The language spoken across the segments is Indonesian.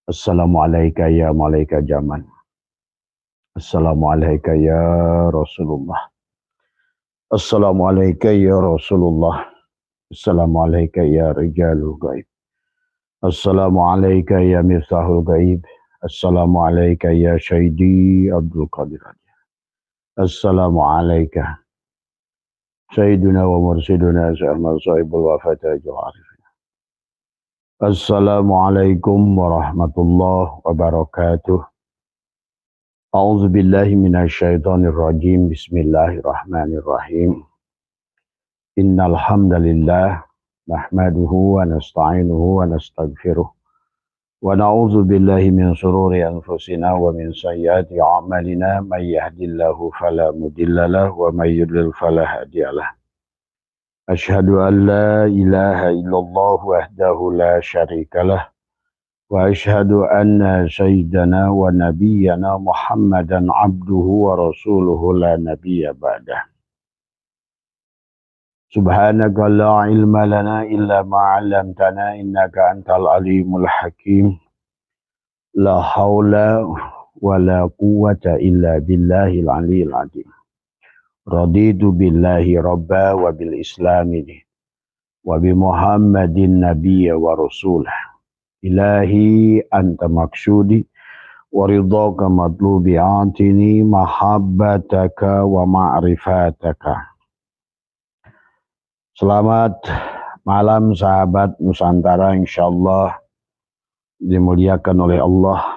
Assalamualaikum ya malaikat zaman. Assalamualaikum ya Rasulullah. Assalamualaikum ya Rasulullah. Assalamualaikum ya rijalul gaib. Assalamualaikum ya miftahul gaib. Assalamualaikum ya Syahidi Abdul Qadir. Assalamualaikum Sayyiduna wa mursiduna Sa'amal sahibul wafatah al-arif. Assalamualaikum warahmatullahi wabarakatuh. A'udzu billahi minasyaitonir rajim. Bismillahirrahmanirrahim. Innal hamdalillah nahmaduhu wa nasta'inuhu wa nastaghfiruh. Wa na'udzu billahi min shururi anfusina wa min sayyiati a'malina. May yahdihillahu fala mudhillalah wa may yudlil fala hadiyalah. Asyhadu an la ilaha illallah wahdahu la syarikalah. Wa asyhadu anna sayyidana wa nabiyyana Muhammadan abduhu wa rasuluhu la nabiyya ba'dah. Subhanaka la ilma lana illa ma 'allamtana innaka antal alimul hakim. La haula wa la quwwata illa billahil aliyyil azim. Raditu billahi rabba wa bil islami wa bi Muhammadin nabiyya wa rasulah. Ilahi anta maksudi wa ridhaka matlubi atini mahabbataka wa ma'rifataka. Selamat malam sahabat Nusantara, insyaallah dimuliakan oleh Allah.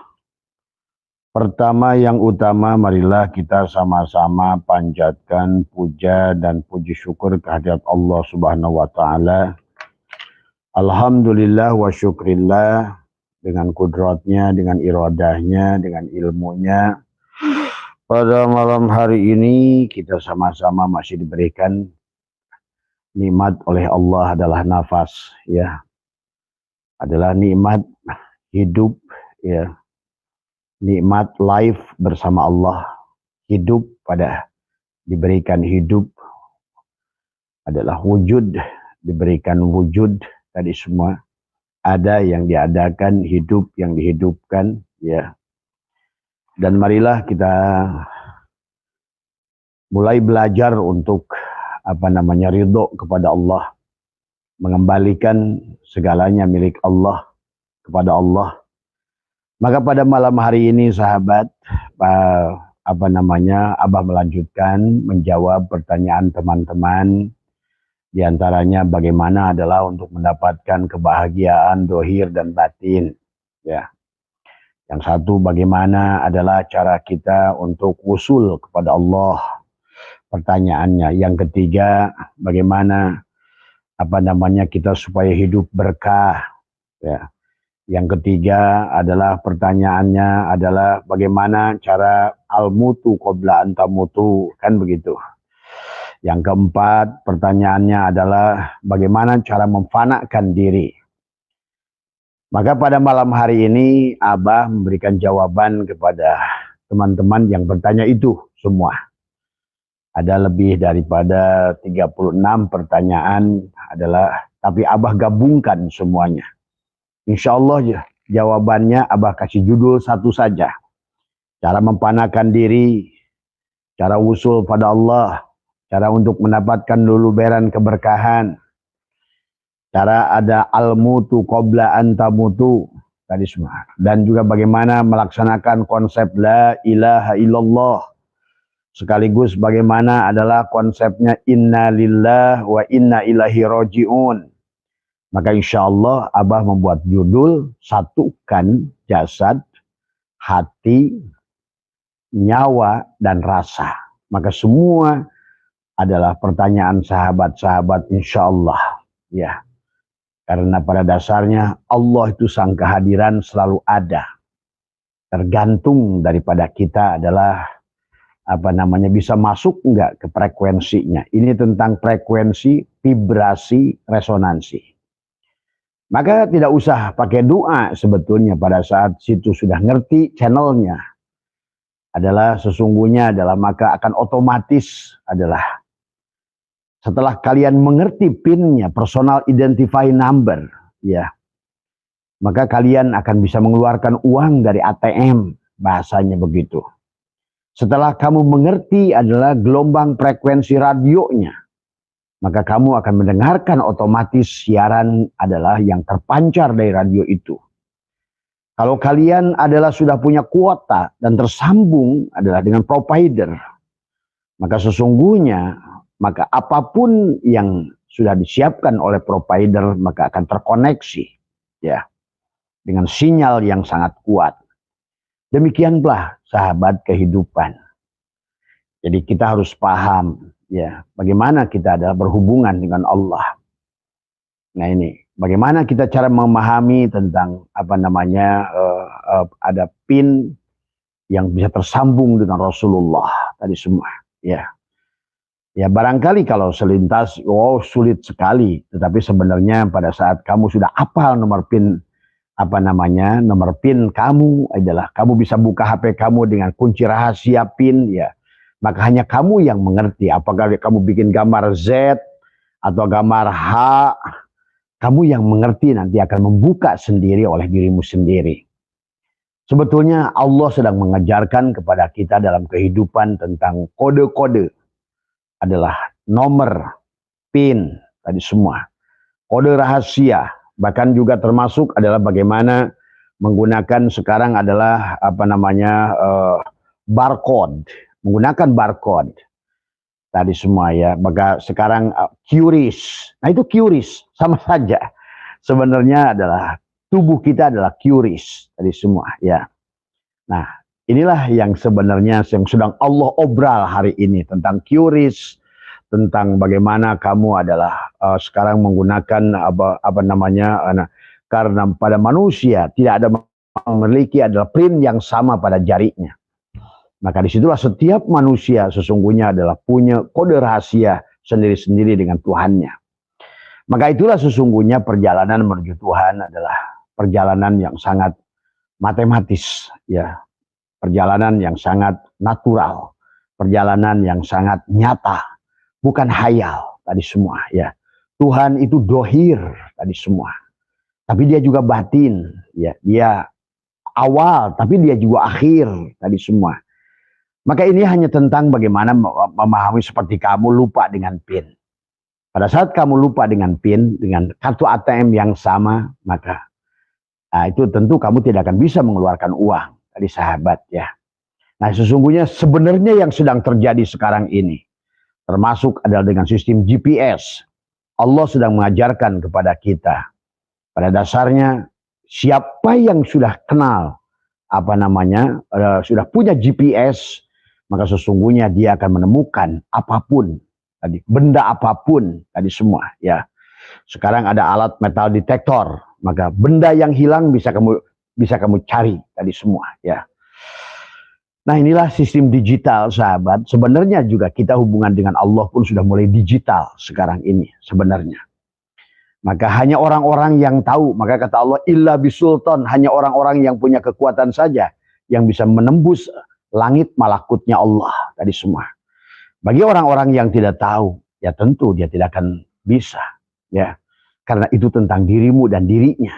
Pertama yang utama, marilah kita sama-sama panjatkan puja dan puji syukur kehadirat Allah Subhanahu wa taala. Alhamdulillah wa syukrillah, dengan kudratnya, dengan iradahnya, dengan ilmunya. Pada malam hari ini kita sama-sama masih diberikan nikmat oleh Allah adalah nafas, ya. Adalah nikmat hidup, ya. Nikmat life bersama Allah. Hidup pada diberikan hidup adalah wujud, diberikan wujud. Tadi semua ada yang diadakan, hidup yang dihidupkan, ya. Dan marilah kita mulai belajar untuk ridho kepada Allah, mengembalikan segalanya milik Allah kepada Allah. Maka pada malam hari ini sahabat, Abah melanjutkan menjawab pertanyaan teman-teman. Di antaranya bagaimana adalah untuk mendapatkan kebahagiaan dohir dan batin, ya. Yang satu, bagaimana adalah cara kita untuk wusul kepada Allah, pertanyaannya. Yang ketiga, bagaimana kita supaya hidup berkah, ya. Yang ketiga adalah pertanyaannya adalah bagaimana cara al-mutu qabla an tamutu, kan begitu. Yang keempat, pertanyaannya adalah bagaimana cara memfanakan diri. Maka pada malam hari ini Abah memberikan jawaban kepada teman-teman yang bertanya itu semua. Ada lebih daripada 36 pertanyaan tapi Abah gabungkan semuanya. Insya Allah jawabannya Abah kasih judul satu saja. Cara memfanakan diri, cara wusul pada Allah, cara untuk mendapatkan luluberan keberkahan, cara ada al-mutu qabla an tamutu, tadi semua. Dan juga bagaimana melaksanakan konsep la ilaha illallah. Sekaligus bagaimana adalah konsepnya inna lillah wa inna ilaihi raji'un. Maka insya Allah Abah membuat judul satukan jasad, hati, nyawa, dan rasa. Maka semua adalah pertanyaan sahabat-sahabat insya Allah, ya. Karena pada dasarnya Allah itu sang kehadiran selalu ada. Tergantung daripada kita adalah bisa masuk enggak ke frekuensinya. Ini tentang frekuensi, vibrasi, resonansi. Maka tidak usah pakai doa sebetulnya pada saat situ sudah ngerti channelnya. Maka akan otomatis adalah setelah kalian mengerti PIN-nya, personal identify number, ya. maka kalian akan bisa mengeluarkan uang dari ATM, bahasanya begitu. Setelah kamu mengerti adalah gelombang frekuensi radionya, maka kamu akan mendengarkan otomatis siaran adalah yang terpancar dari radio itu. Kalau kalian adalah sudah punya kuota dan tersambung adalah dengan provider, maka sesungguhnya maka apapun yang sudah disiapkan oleh provider maka akan terkoneksi ya dengan sinyal yang sangat kuat. Demikianlah sahabat kehidupan. Jadi kita harus paham ya bagaimana kita adalah berhubungan dengan Allah. Nah ini bagaimana kita cara memahami tentang apa namanya ada pin yang bisa tersambung dengan Rasulullah tadi semua ya. Ya barangkali kalau selintas, sulit sekali. Tetapi sebenarnya pada saat kamu sudah hafal nomor PIN, nomor PIN kamu adalah, kamu bisa buka HP kamu dengan kunci rahasia PIN, ya. Maka hanya kamu yang mengerti. Apakah kamu bikin gambar Z atau gambar H, kamu yang mengerti nanti akan membuka sendiri oleh dirimu sendiri. Sebetulnya Allah sedang mengajarkan kepada kita dalam kehidupan tentang kode-kode. Adalah nomor PIN tadi semua, kode rahasia, bahkan juga termasuk adalah bagaimana menggunakan sekarang adalah barcode, menggunakan barcode tadi semua ya. Maka sekarang QRIS, nah itu QRIS sama saja sebenarnya adalah tubuh kita adalah QRIS tadi semua ya. Nah inilah yang sebenarnya yang sedang Allah obral hari ini tentang QRIS, tentang bagaimana kamu adalah sekarang menggunakan karena pada manusia tidak ada memiliki adalah print yang sama pada jarinya. Maka disitulah setiap manusia sesungguhnya adalah punya kode rahasia sendiri-sendiri dengan Tuhannya. Maka itulah sesungguhnya perjalanan menuju Tuhan adalah perjalanan yang sangat matematis ya. Perjalanan yang sangat natural, perjalanan yang sangat nyata, bukan hayal tadi semua ya. Tuhan itu dohir tadi semua, tapi dia juga batin ya. Dia awal, tapi dia juga akhir tadi semua. Maka ini hanya tentang bagaimana memahami seperti kamu lupa dengan PIN. Pada saat kamu lupa dengan PIN, dengan kartu ATM yang sama, maka itu tentu kamu tidak akan bisa mengeluarkan uang. Tadi sahabat ya. Nah sesungguhnya sebenarnya yang sedang terjadi sekarang ini termasuk adalah dengan sistem GPS. Allah sedang mengajarkan kepada kita. Pada dasarnya siapa yang sudah kenal sudah punya GPS, maka sesungguhnya dia akan menemukan apapun tadi, benda apapun tadi semua ya. Sekarang ada alat metal detektor, maka benda yang hilang bisa kamu cari tadi semua ya. Nah inilah sistem digital sahabat. Sebenarnya juga kita hubungan dengan Allah pun sudah mulai digital sekarang ini sebenarnya. Maka hanya orang-orang yang tahu, maka kata Allah illa bisultan, hanya orang-orang yang punya kekuatan saja yang bisa menembus langit malakutnya Allah tadi semua. Bagi orang-orang yang tidak tahu, ya tentu dia tidak akan bisa ya. Karena itu tentang dirimu dan dirinya.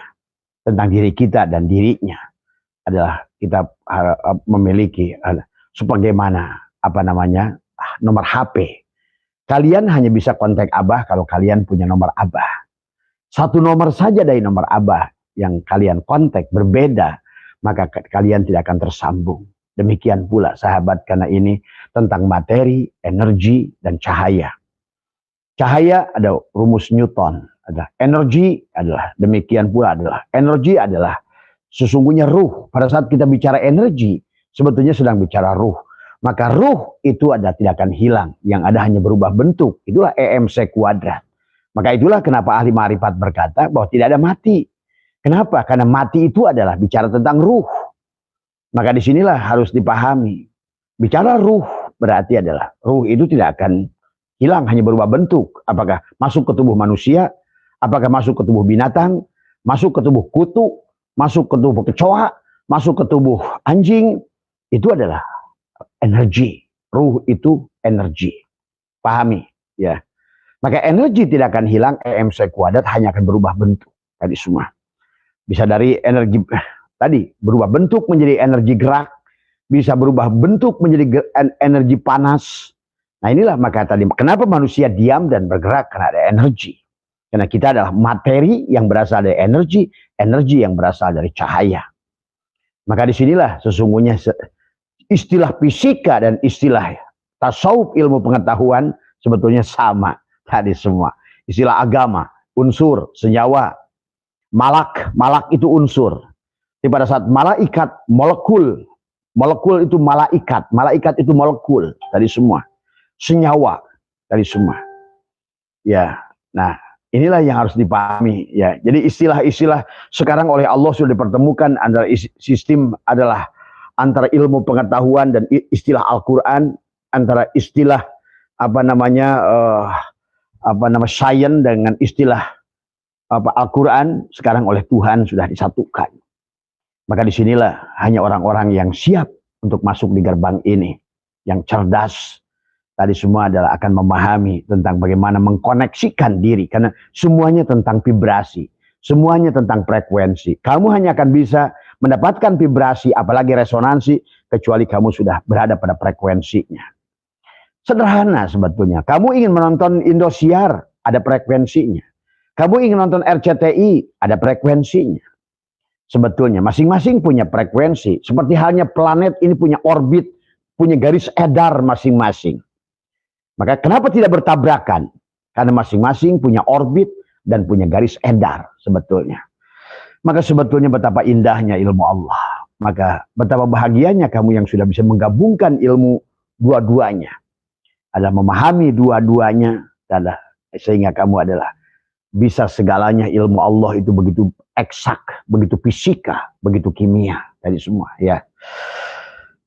Tentang diri kita dan dirinya adalah kita memiliki sebagaimana nomor HP. Kalian hanya bisa kontak Abah kalau kalian punya nomor Abah. Satu nomor saja dari nomor Abah yang kalian kontak berbeda, maka kalian tidak akan tersambung. Demikian pula sahabat, karena ini tentang materi, energi, dan cahaya. Cahaya ada rumus Newton. Ada energi adalah demikian pula adalah energi adalah sesungguhnya ruh. Pada saat kita bicara energi sebetulnya sedang bicara ruh. Maka ruh itu tidak akan hilang, yang ada hanya berubah bentuk. Itulah EMC kuadrat. Maka itulah kenapa ahli ma'rifat berkata bahwa tidak ada mati. Kenapa? Karena mati itu adalah bicara tentang ruh. Maka disinilah harus dipahami. Bicara ruh berarti adalah ruh itu tidak akan hilang, hanya berubah bentuk. Apakah masuk ke tubuh manusia, apakah masuk ke tubuh binatang, masuk ke tubuh kutu, masuk ke tubuh kecoa, masuk ke tubuh anjing, itu adalah energi. Ruh itu energi. Pahami ya. Maka energi tidak akan hilang, EMC kuadrat hanya akan berubah bentuk tadi semua. Bisa dari energi tadi berubah bentuk menjadi energi gerak, bisa berubah bentuk menjadi energi panas. Nah inilah maka tadi kenapa manusia diam dan bergerak, karena ada energi. Karena kita adalah materi yang berasal dari energi, energi yang berasal dari cahaya. Maka disinilah sesungguhnya istilah fisika dan istilah tasawuf, ilmu pengetahuan sebetulnya sama tadi semua. Istilah agama, unsur, senyawa, malak itu unsur. Jadi pada saat malaikat, molekul itu malaikat itu molekul tadi semua. Senyawa tadi semua. Ya, nah inilah yang harus dipahami ya. Jadi istilah-istilah sekarang oleh Allah sudah dipertemukan antara sistem adalah antara ilmu pengetahuan dan istilah Al-Qur'an, antara istilah sains dengan istilah Al-Qur'an sekarang oleh Tuhan sudah disatukan. Maka disinilah hanya orang-orang yang siap untuk masuk di gerbang ini, yang cerdas tadi semua adalah akan memahami tentang bagaimana mengkoneksikan diri, karena semuanya tentang vibrasi, semuanya tentang frekuensi. Kamu hanya akan bisa mendapatkan vibrasi, apalagi resonansi, kecuali kamu sudah berada pada frekuensinya. Sederhana sebetulnya. Kamu ingin menonton Indosiar, ada frekuensinya. Kamu ingin nonton RCTI, ada frekuensinya. Sebetulnya masing-masing punya frekuensi. Seperti halnya planet ini punya orbit, punya garis edar masing-masing. Maka kenapa tidak bertabrakan? Karena masing-masing punya orbit dan punya garis edar sebetulnya. Maka sebetulnya betapa indahnya ilmu Allah. Maka betapa bahagianya kamu yang sudah bisa menggabungkan ilmu dua-duanya. Adalah memahami dua-duanya. Sehingga kamu adalah bisa segalanya. Ilmu Allah itu begitu eksak, begitu fisika, begitu kimia. Tadi semua ya.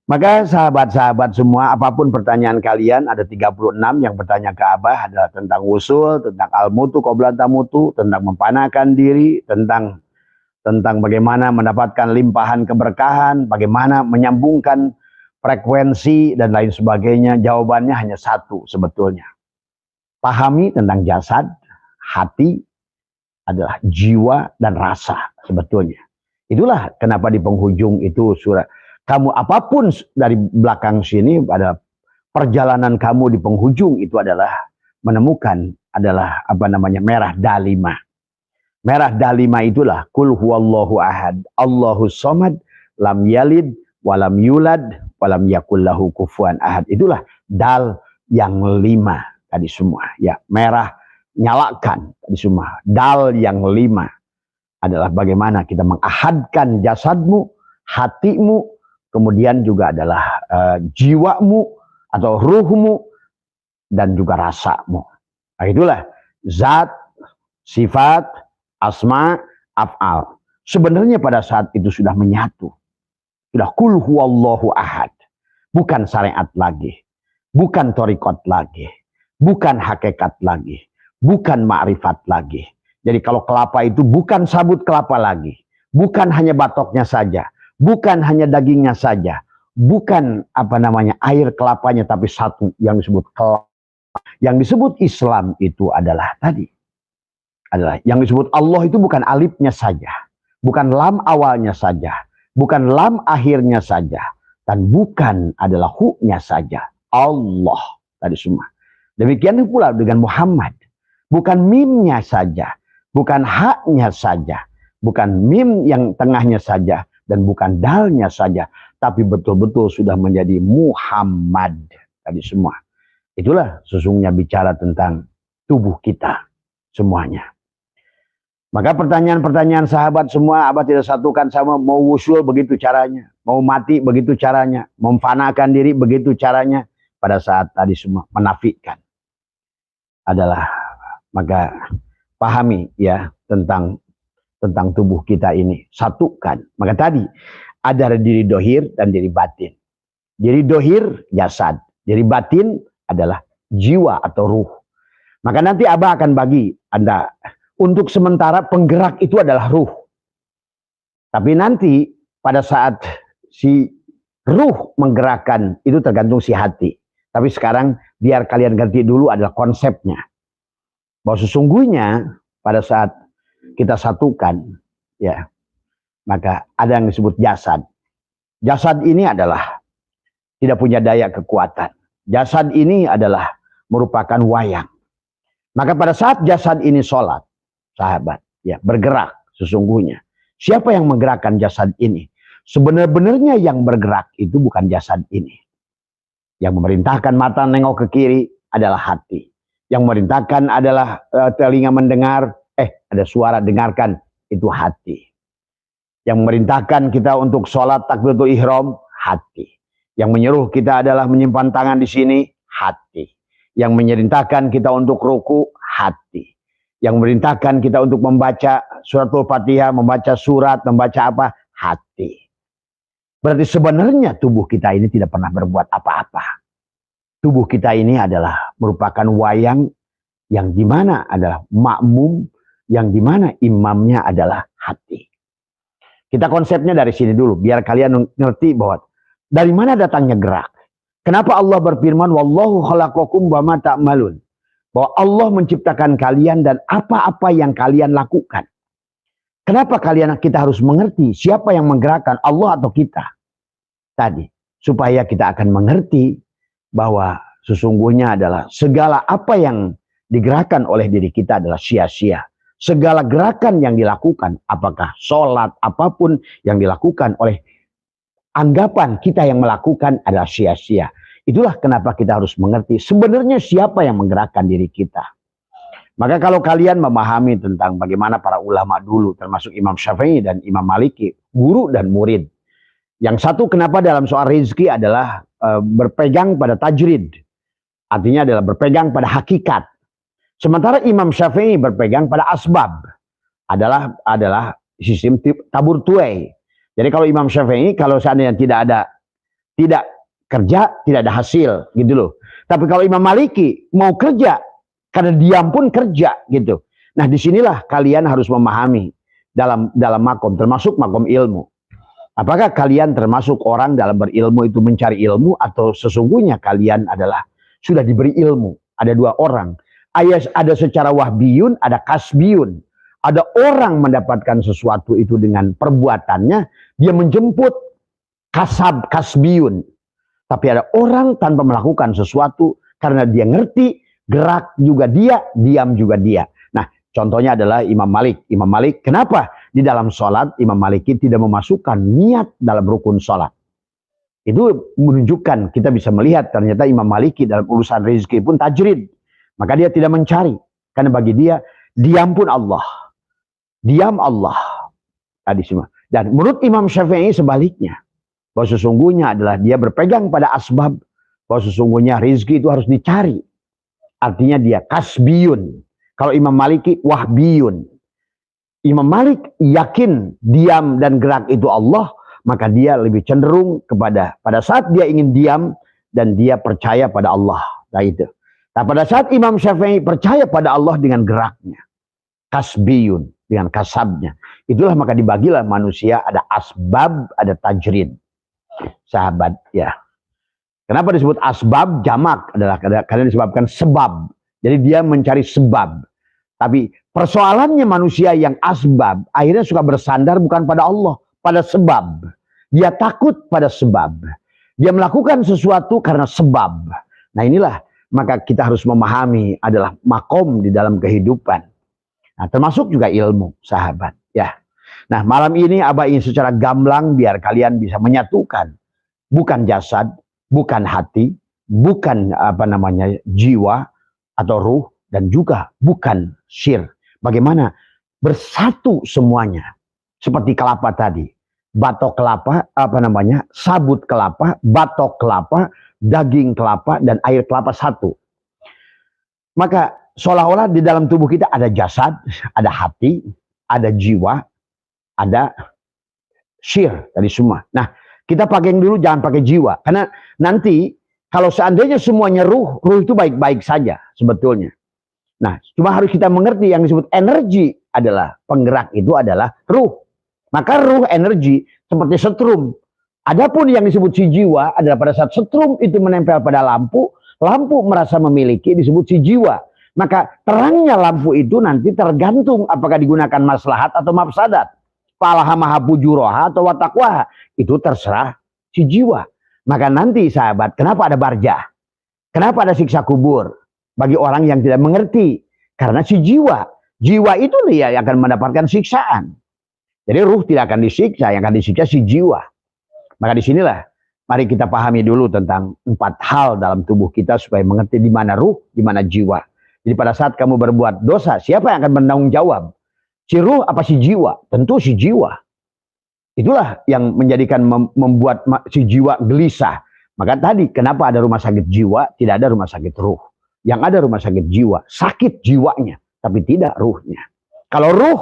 Maka sahabat-sahabat semua, apapun pertanyaan kalian, ada 36 yang bertanya ke Abah adalah tentang usul, tentang al-mutu, qobla tamutu, tentang mempanakan diri, tentang bagaimana mendapatkan limpahan keberkahan, bagaimana menyambungkan frekuensi dan lain sebagainya. Jawabannya hanya satu sebetulnya. Pahami tentang jasad, hati adalah jiwa dan rasa sebetulnya. Itulah kenapa di penghujung itu surat kamu apapun dari belakang sini, pada perjalanan kamu di penghujung itu adalah menemukan adalah merah dalima. Merah dalima itulah kul huwallahu ahad, Allahus somad, lam yalid walam yulad walam yakullahu kufuwan ahad. Itulah dal yang 5 tadi semua ya. Merah nyalakan tadi semua. Dal yang 5 adalah bagaimana kita mengahadkan jasadmu, hatimu, kemudian juga adalah jiwamu atau ruhmu dan juga rasamu. Nah, itulah zat, sifat, asma, af'al. Sebenarnya pada saat itu sudah menyatu. Sudah kul huwallahu ahad. Bukan syariat lagi. Bukan thariqat lagi. Bukan hakikat lagi. Bukan ma'rifat lagi. Jadi kalau kelapa itu bukan sabut kelapa lagi. Bukan hanya batoknya saja. Bukan hanya dagingnya saja, bukan air kelapanya, tapi satu yang disebut kelapa. Yang disebut Islam itu adalah yang disebut Allah itu bukan alifnya saja, bukan lam awalnya saja, bukan lam akhirnya saja, dan bukan adalah hu-nya saja. Allah tadi semua. Demikian pula dengan Muhammad, bukan mimnya saja, bukan haknya saja, bukan mim yang tengahnya saja, dan bukan dalnya saja, tapi betul-betul sudah menjadi Muhammad tadi semua. Itulah sesungguhnya bicara tentang tubuh kita semuanya. Maka pertanyaan-pertanyaan sahabat semua, Abah tidak satukan sama mau wusul begitu caranya, mau mati begitu caranya, memfanakan diri begitu caranya. Pada saat tadi semua menafikan adalah, maka pahami ya tentang tubuh kita ini, satukan. Maka tadi ada diri dohir dan diri batin. Diri dohir jasad, diri batin adalah jiwa atau ruh. Maka nanti Abah akan bagi Anda, untuk sementara penggerak itu adalah ruh. Tapi nanti pada saat si ruh menggerakkan itu tergantung si hati. Tapi sekarang biar kalian ganti dulu adalah konsepnya. Bahwa sesungguhnya pada saat kita satukan ya, Maka ada yang disebut jasad. Jasad ini adalah tidak punya daya kekuatan. Jasad ini adalah merupakan wayang. Maka pada saat jasad ini sholat, sahabat, ya bergerak sesungguhnya. Siapa yang menggerakkan jasad ini? Sebenarnya yang bergerak itu bukan jasad ini. Yang memerintahkan mata nengok ke kiri adalah hati. Yang memerintahkan adalah telinga mendengar, ada suara dengarkan, itu hati. Yang memerintahkan kita untuk sholat takbiratul ihram, hati. Yang menyuruh kita adalah menyimpan tangan di sini, hati. Yang memerintahkan kita untuk ruku, hati. Yang memerintahkan kita untuk membaca suratul Fatihah, membaca surat, membaca apa, hati. Berarti sebenarnya tubuh kita ini tidak pernah berbuat apa-apa. Tubuh kita ini adalah merupakan wayang yang dimana adalah makmum, yang dimana imamnya adalah hati. Kita konsepnya dari sini dulu, biar kalian ngerti bahwa dari mana datangnya gerak. Kenapa Allah berfirman, Wallahu khalaqakum wa ma ta'malun. Bahwa Allah menciptakan kalian dan apa-apa yang kalian lakukan. Kenapa kita harus mengerti siapa yang menggerakkan, Allah atau kita? Tadi, supaya kita akan mengerti bahwa sesungguhnya adalah segala apa yang digerakkan oleh diri kita adalah sia-sia. Segala gerakan yang dilakukan, apakah sholat, apapun yang dilakukan oleh anggapan kita yang melakukan adalah sia-sia. Itulah kenapa kita harus mengerti sebenarnya siapa yang menggerakkan diri kita. Maka kalau kalian memahami tentang bagaimana para ulama dulu, termasuk Imam Syafi'i dan Imam Maliki, guru dan murid. Yang satu kenapa dalam soal rezeki adalah berpegang pada tajrid. Artinya adalah berpegang pada hakikat. Sementara Imam Syafi'i berpegang pada asbab. Adalah sistem tabur tuai. Jadi kalau Imam Syafi'i kalau seandainya tidak kerja, tidak ada hasil gitu loh. Tapi kalau Imam Maliki mau kerja, karena diam pun kerja gitu. Nah disinilah kalian harus memahami dalam makom, termasuk makom ilmu. Apakah kalian termasuk orang dalam berilmu itu mencari ilmu, atau sesungguhnya kalian adalah sudah diberi ilmu? Ada dua orang. Ada secara wahbiyun, ada kasbiyun. Ada orang mendapatkan sesuatu itu dengan perbuatannya, dia menjemput kasbiyun. Tapi ada orang tanpa melakukan sesuatu karena dia ngerti, gerak juga dia, diam juga dia. Nah, contohnya adalah Imam Malik. Imam Malik, kenapa? Di dalam sholat, Imam Maliki tidak memasukkan niat dalam rukun sholat. Itu menunjukkan, kita bisa melihat ternyata Imam Maliki dalam urusan rezeki pun tajrid. Maka dia tidak mencari. Karena bagi dia, diam pun Allah. Diam Allah. Tadi semua. Dan menurut Imam Syafi'i sebaliknya. Bahwa sesungguhnya adalah dia berpegang pada asbab. Bahwa sesungguhnya rezeki itu harus dicari. Artinya dia kasbiyun. Kalau Imam Maliki wahbiyun. Imam Malik yakin diam dan gerak itu Allah, maka dia lebih cenderung kepada pada saat dia ingin diam dan dia percaya pada Allah. Nah itu. Nah pada saat Imam Syafi'i percaya pada Allah dengan geraknya, kasbiyun, dengan kasabnya. Itulah maka dibagilah manusia ada asbab, ada tajrid. Sahabat ya. Kenapa disebut asbab? Jamak adalah karena disebabkan sebab. Jadi dia mencari sebab. Tapi persoalannya manusia yang asbab akhirnya suka bersandar bukan pada Allah, pada sebab. Dia takut pada sebab. Dia melakukan sesuatu karena sebab. Nah inilah maka kita harus memahami adalah makom di dalam kehidupan. Nah, termasuk juga ilmu, sahabat. Ya. Nah malam ini Abah ingin secara gamblang biar kalian bisa menyatukan bukan jasad, bukan hati, bukan jiwa atau ruh, dan juga bukan syir. Bagaimana bersatu semuanya. Seperti kelapa tadi. Batok kelapa, sabut kelapa, batok kelapa, daging kelapa, dan air kelapa satu. Maka seolah-olah di dalam tubuh kita ada jasad, ada hati, ada jiwa, ada syir tadi semua. Nah, kita pakai yang dulu, jangan pakai jiwa. Karena nanti kalau seandainya semuanya ruh itu baik-baik saja sebetulnya. Nah, cuma harus kita mengerti yang disebut energi adalah penggerak itu adalah ruh. Maka ruh energi seperti setrum. Adapun yang disebut si jiwa adalah pada saat setrum itu menempel pada lampu, lampu merasa memiliki disebut si jiwa. Maka terangnya lampu itu nanti tergantung apakah digunakan maslahat atau mafsadat. falahamaha fujuroha atau wataqwaha, itu terserah si jiwa. Maka nanti sahabat, kenapa ada barzah? Kenapa ada siksa kubur bagi orang yang tidak mengerti? Karena si jiwa itu dia yang akan mendapatkan siksaan. Jadi ruh tidak akan disiksa, yang akan disiksa si jiwa. Maka disinilah mari kita pahami dulu tentang 4 hal dalam tubuh kita supaya mengerti di mana ruh, di mana jiwa. Jadi pada saat kamu berbuat dosa, siapa yang akan bertanggung jawab? Si ruh apa si jiwa? Tentu si jiwa. Itulah yang menjadikan membuat si jiwa gelisah. Maka tadi kenapa ada rumah sakit jiwa, tidak ada rumah sakit ruh. Yang ada rumah sakit jiwa, sakit jiwanya, tapi tidak ruhnya. Kalau ruh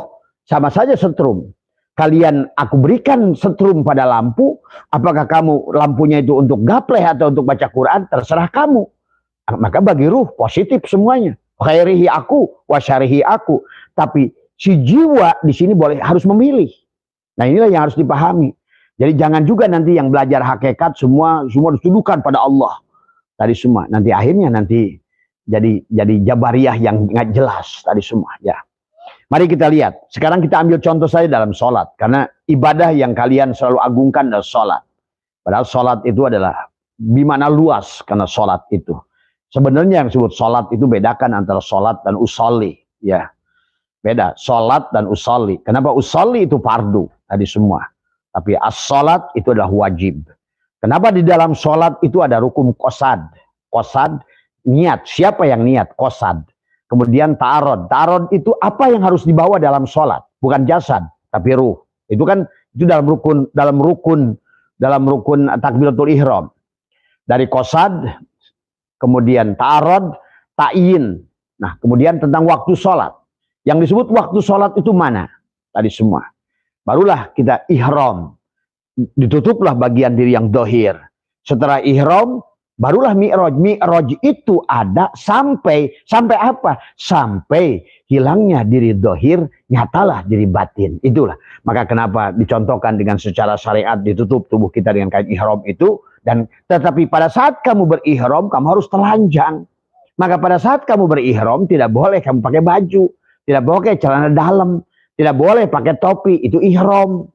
sama saja setrum. Kalian aku berikan setrum pada lampu, apakah kamu lampunya itu untuk gapleh atau untuk baca Quran, terserah kamu. Maka bagi ruh positif semuanya. Khairihi aku, wasyarihi aku. Tapi si jiwa di sini harus memilih. Nah inilah yang harus dipahami. Jadi jangan juga nanti yang belajar hakikat semua dituduhkan pada Allah. Tadi semua. Nanti akhirnya jadi jabariyah yang nggak jelas tadi semua. Ya. Mari kita lihat. Sekarang kita ambil contoh saya dalam sholat. Karena ibadah yang kalian selalu agungkan adalah sholat. Padahal sholat itu adalah bimana luas karena sholat itu. Sebenarnya yang disebut sholat itu bedakan antara sholat dan usolli. Ya, beda. Sholat dan usolli. Kenapa usolli itu fardu tadi semua. Tapi as-sholat itu adalah wajib. Kenapa di dalam sholat itu ada rukun qasad. Qasad, niat. Siapa yang niat? Qasad. Kemudian ta'arud. Ta'arud itu apa yang harus dibawa dalam sholat. Bukan jasad, tapi ruh. Itu kan itu dalam rukun takbiratul ihram. Dari qasad, kemudian ta'arud, ta'yin. Nah, kemudian tentang waktu sholat. Yang disebut waktu sholat itu mana? Tadi semua. Barulah kita ihram. Ditutuplah bagian diri yang dohir. Setelah ihram, barulah mi'raj. Mi'raj itu ada sampai apa? Sampai hilangnya diri dohir, nyatalah diri batin. Itulah. Maka kenapa dicontohkan dengan secara syariat ditutup tubuh kita dengan kain ihram itu. Dan tetapi pada saat kamu berihram, kamu harus telanjang. Maka pada saat kamu berihram, tidak boleh kamu pakai baju. Tidak boleh celana dalam. Tidak boleh pakai topi. Itu ihram.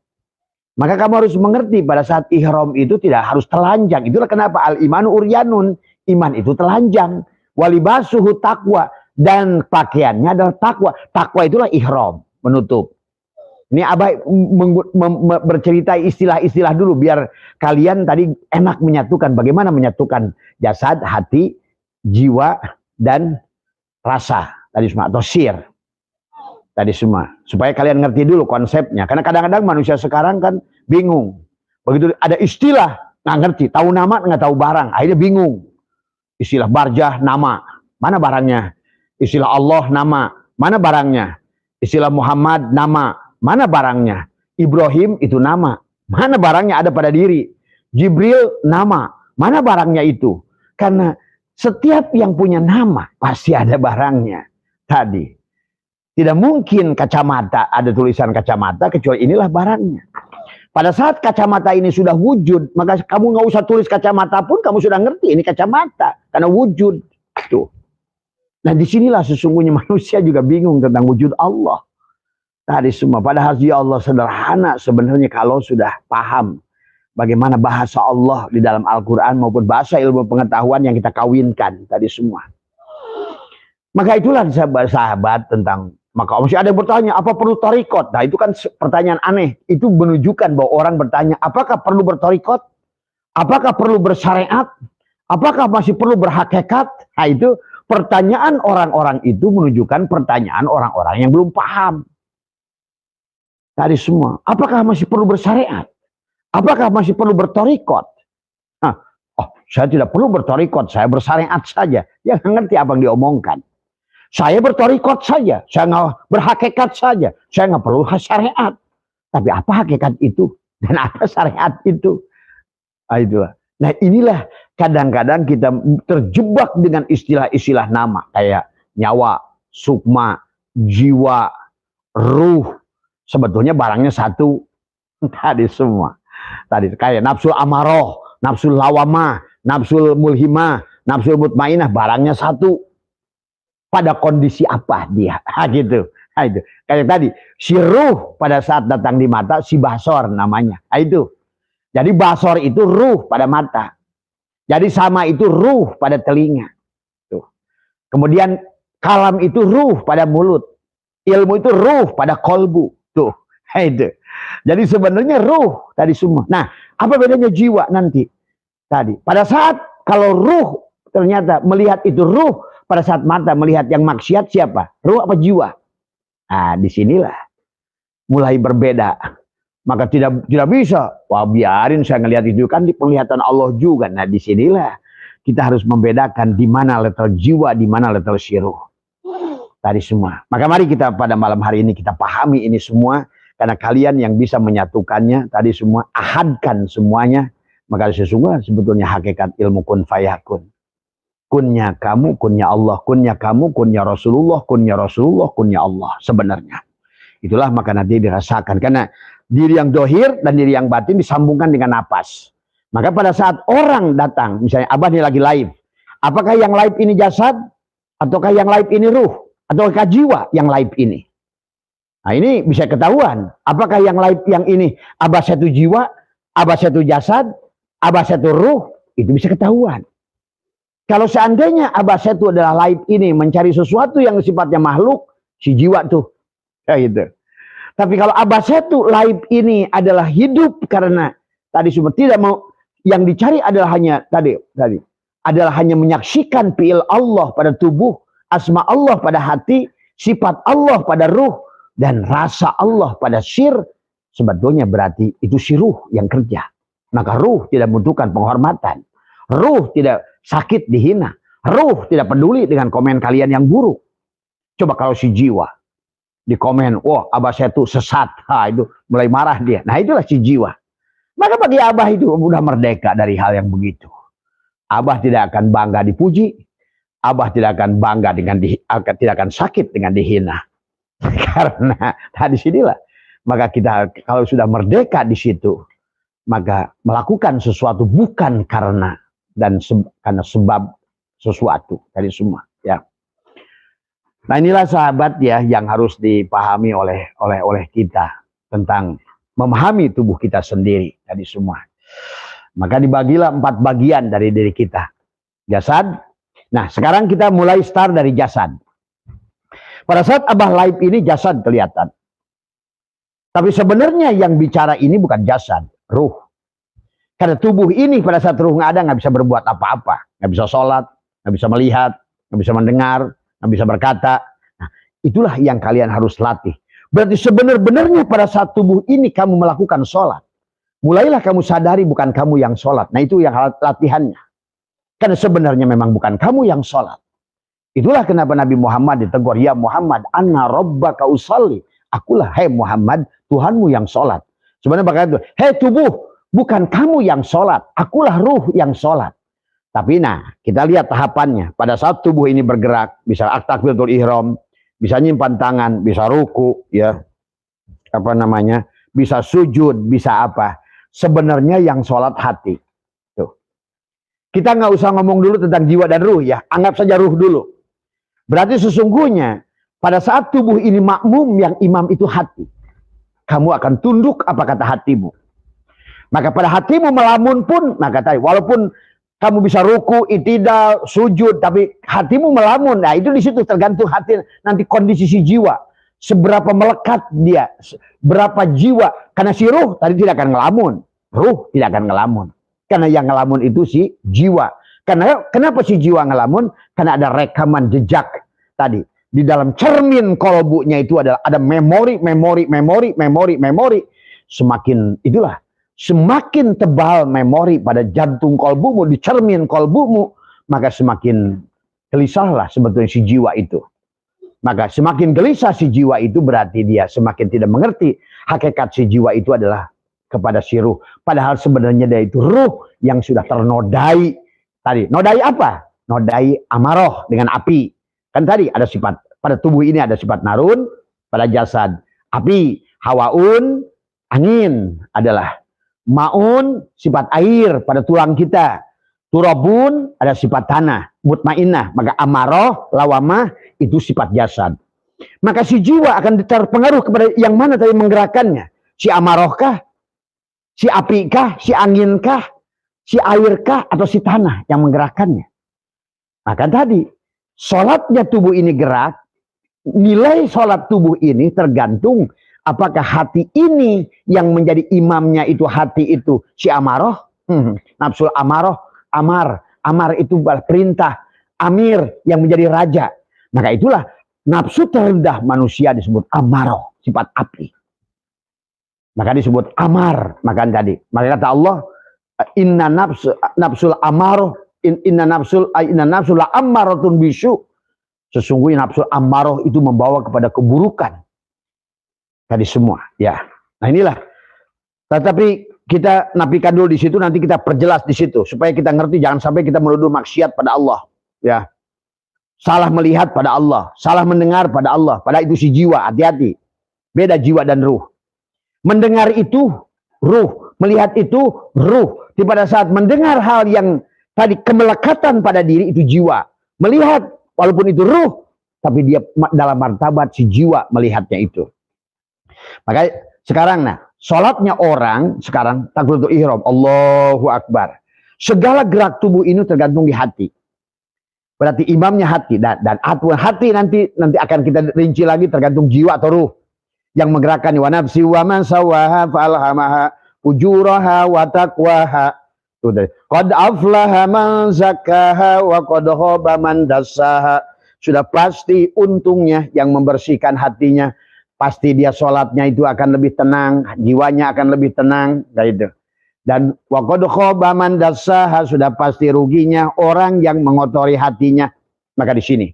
Maka kamu harus mengerti pada saat ihram itu tidak harus telanjang. Itulah kenapa al-imanu uryanun. Iman itu telanjang. Walibasuhu taqwa. Dan pakaiannya adalah takwa. Takwa itulah ihram. Menutup. Ini Abah bercerita istilah-istilah dulu. Biar kalian tadi enak menyatukan. Bagaimana menyatukan jasad, hati, jiwa, dan rasa. Tadi semua. Atau sir. Tadi semua. Supaya kalian ngerti dulu konsepnya. Karena kadang-kadang manusia sekarang kan bingung. Begitu ada istilah, nggak ngerti. Tahu nama, nggak tahu barang. Akhirnya bingung. Istilah barzah, nama. Mana barangnya? Istilah Allah, nama. Mana barangnya? Istilah Muhammad, nama. Mana barangnya? Ibrahim, itu nama. Mana barangnya ada pada diri? Jibril, nama. Mana barangnya itu? Karena setiap yang punya nama, pasti ada barangnya. Tadi. Tidak mungkin kacamata, ada tulisan kacamata, kecuali inilah barangnya. Pada saat kacamata ini sudah wujud, maka kamu nggak usah tulis kacamata pun, kamu sudah ngerti ini kacamata. Karena wujud. Tuh. Nah disinilah sesungguhnya manusia juga bingung tentang wujud Allah. Tadi semua, padahal dia Allah sederhana sebenarnya kalau sudah paham. Bagaimana bahasa Allah di dalam Al-Quran maupun bahasa ilmu pengetahuan yang kita kawinkan. Tadi semua. Maka itulah sahabat tentang. Maka masih ada yang bertanya, apa perlu tarikot? Nah itu kan pertanyaan aneh. Itu menunjukkan bahwa orang bertanya, apakah perlu bertarikot? Apakah perlu bersyariat? Apakah masih perlu berhakikat? Nah itu pertanyaan orang-orang itu menunjukkan pertanyaan orang-orang yang belum paham. Tadi semua, apakah masih perlu bersyariat? Apakah masih perlu bertarikot? Nah, saya tidak perlu bertarikot, saya bersyariat saja. Ya nggak ngerti apa yang diomongkan. Saya bertarikot saja, saya nggak berhakikat saja, saya nggak perlu syariat. Tapi apa hakikat itu dan apa syariat itu? Nah inilah kadang-kadang kita terjebak dengan istilah-istilah nama kayak nyawa, sukma, jiwa, ruh. Sebetulnya barangnya satu. Tadi semua. Tadi kayak nafsul amaroh, nafsul lawamah, nafsul mulhimah, nafsul mutmainah, barangnya satu. Pada kondisi apa dia? Gitu. Nah, itu kayak tadi, si ruh pada saat datang di mata, si basor namanya. Nah, itu. Jadi basor itu ruh pada mata. Jadi sama itu ruh pada telinga. Tuh. Kemudian kalam itu ruh pada mulut. Ilmu itu ruh pada kolbu. Tuh. Nah, itu. Jadi sebenarnya ruh tadi semua. Nah, apa bedanya jiwa nanti? Tadi. Pada saat kalau ruh ternyata melihat itu ruh, pada saat mata melihat yang maksiat siapa? Ruh apa jiwa? Nah, disinilah mulai berbeda. Maka tidak bisa. Wah, biarin saya ngelihat itu kan di penglihatan Allah juga. Nah, disinilah kita harus membedakan di mana level jiwa, di mana level siruh. Tadi semua. Maka mari kita pada malam hari ini kita pahami ini semua. Karena kalian yang bisa menyatukannya tadi semua, ahadkan semuanya. Maka sesungguhnya sebetulnya hakikat ilmu kun fayakun. Kunnya kamu, kunnya Allah. Kunnya kamu, kunnya Rasulullah. Kunnya Rasulullah, kunnya Allah. Sebenarnya. Itulah maka nanti dirasakan. Karena diri yang dohir dan diri yang batin disambungkan dengan napas. Maka pada saat orang datang, misalnya Abah ini lagi live. Apakah yang live ini jasad? Ataukah yang live ini ruh? Ataukah jiwa yang live ini? Nah, ini bisa ketahuan. Apakah yang live yang ini Abah satu jiwa, Abah satu jasad, Abah satu ruh? Itu bisa ketahuan. Kalau seandainya Abah satu adalah live ini mencari sesuatu yang sifatnya makhluk, si jiwa tuh. Ya gitu. Tapi kalau Abah satu live ini adalah hidup karena tadi semua tidak mau, yang dicari adalah hanya tadi adalah hanya menyaksikan fi'il Allah pada tubuh, asma Allah pada hati, sifat Allah pada ruh, dan rasa Allah pada sir, sebetulnya berarti itu si ruh yang kerja. Maka ruh tidak membutuhkan penghormatan. Ruh tidak sakit dihina. Ruh tidak peduli dengan komen kalian yang buruk. Coba kalau si jiwa di komen, wah Abah saya tuh sesat. Itu mulai marah dia. Nah itulah si jiwa. Maka bagi Abah itu udah merdeka dari hal yang begitu. Abah tidak akan bangga dipuji. Abah tidak akan bangga dengan tidak akan sakit dengan dihina. Karena tadi sinilah, maka kita kalau sudah merdeka di situ, maka melakukan sesuatu bukan karena karena sebab sesuatu tadi semua. Ya. Nah inilah sahabat ya yang harus dipahami oleh kita tentang memahami tubuh kita sendiri tadi semua. Maka dibagilah 4 bagian dari diri kita. Jasad. Nah sekarang kita mulai start dari jasad. Pada saat Abah live ini jasad kelihatan. Tapi sebenarnya yang bicara ini bukan jasad, ruh. Karena tubuh ini pada saat ruh nggak ada, nggak bisa berbuat apa-apa. Nggak bisa sholat, nggak bisa melihat, nggak bisa mendengar, nggak bisa berkata. Nah, itulah yang kalian harus latih. Berarti sebenarnya pada saat tubuh ini kamu melakukan sholat. Mulailah kamu sadari bukan kamu yang sholat. Nah itu yang latihannya. Karena sebenarnya memang bukan kamu yang sholat. Itulah kenapa Nabi Muhammad ditegur, ya Muhammad, anna rabbaka usalli. Akulah, hai Muhammad, Tuhanmu yang sholat. Sebenarnya berkata, hei tubuh, bukan kamu yang sholat. Akulah ruh yang sholat. Tapi nah, kita lihat tahapannya. Pada saat tubuh ini bergerak, bisa takbiratul ihram, bisa nyimpan tangan, bisa ruku, ya, bisa sujud, bisa apa. Sebenarnya yang sholat hati. Tuh. Kita nggak usah ngomong dulu tentang jiwa dan ruh ya, anggap saja ruh dulu. Berarti sesungguhnya pada saat tubuh ini makmum yang imam itu hati. Kamu akan tunduk apa kata hatimu. Maka pada hatimu melamun pun, maka tadi walaupun kamu bisa ruku, itidal, sujud, tapi hatimu melamun. Nah itu di situ tergantung hati nanti kondisi si jiwa. Seberapa melekat dia, berapa jiwa. Karena si ruh tadi tidak akan ngelamun. Ruh tidak akan ngelamun. Karena yang ngelamun itu si jiwa. Karena kenapa si jiwa ngelamun? Karena ada rekaman jejak tadi. Di dalam cermin kolbunya itu ada memori. Semakin itulah. Semakin tebal memori pada jantung kolbumu, di cermin kolbumu, maka semakin gelisahlah sebetulnya si jiwa itu. Maka semakin gelisah si jiwa itu berarti dia semakin tidak mengerti hakikat si jiwa itu adalah kepada si ruh. Padahal sebenarnya dia itu ruh yang sudah ternodai. Tadi, nodai apa? Nodai amaroh dengan api. Kan tadi ada sifat, pada tubuh ini ada sifat narun, pada jasad api, hawaun, angin adalah maun, sifat air pada tulang kita. Turabun ada sifat tanah, mutmainnah. Maka amaroh, lawamah itu sifat jasad. maka si jiwa akan terpengaruh kepada yang mana tadi menggerakkannya. Si amarohkah, si apikah, si anginkah, si airkah, atau si tanah yang menggerakkannya. Maka tadi, sholatnya tubuh ini gerak, nilai sholat tubuh ini tergantung apakah hati ini yang menjadi imamnya itu hati itu si amaroh, nafsul amaroh, amar itu perintah, amir yang menjadi raja. Maka itulah nafsu terendah manusia disebut amaroh, sifat api. Maka disebut amar. Maka tadi, maka kata Allah, inna nafsul amaroh, inna nafsul la ammaratun bisu. Sesungguhnya nafsul amaroh itu membawa kepada keburukan. Tadi semua, ya. Nah inilah. Tetapi kita nafikan dulu di situ, nanti kita perjelas di situ supaya kita ngerti, jangan sampai kita menuduh maksiat pada Allah, ya. Salah melihat pada Allah, salah mendengar pada Allah. Pada itu si jiwa, hati-hati. Beda jiwa dan ruh. Mendengar itu ruh, melihat itu ruh. Di pada saat mendengar hal yang tadi kemelekatan pada diri itu jiwa. Melihat walaupun itu ruh, tapi dia dalam martabat si jiwa melihatnya itu. Maka sekarang sholatnya orang sekarang takbiratul ihram, Allahu Akbar. Segala gerak tubuh ini tergantung di hati. Berarti imamnya hati dan hati nanti akan kita rinci lagi tergantung jiwa atau ruh yang menggerakkan. Wa nafsi wa man sawaha falhamaha ujuraha wa taqwaha. Qad aflaha man zakkaha wa qad khaba man dassaha. Sudah pasti untungnya yang membersihkan hatinya. Pasti dia sholatnya itu akan lebih tenang, jiwanya akan lebih tenang, gitu. Dan wa qad khaba man dassaha, sudah pasti ruginya orang yang mengotori hatinya. Maka di sini.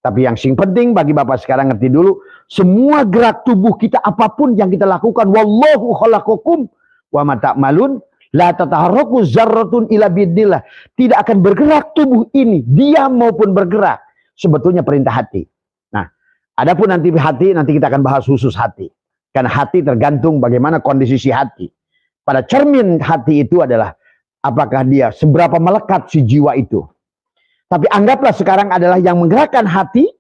Tapi yang sing penting bagi Bapak sekarang ngerti dulu, semua gerak tubuh kita apapun yang kita lakukan, wallahu khalaqakum wa ma ta'malun, la tataharraku zarratun ila bidillah. Tidak akan bergerak tubuh ini, diam maupun bergerak. Sebetulnya perintah hati. Nah, adapun nanti hati, nanti kita akan bahas khusus hati. Karena hati tergantung bagaimana kondisi si hati. Pada cermin hati itu adalah apakah dia seberapa melekat si jiwa itu. Tapi anggaplah sekarang adalah yang menggerakkan hati,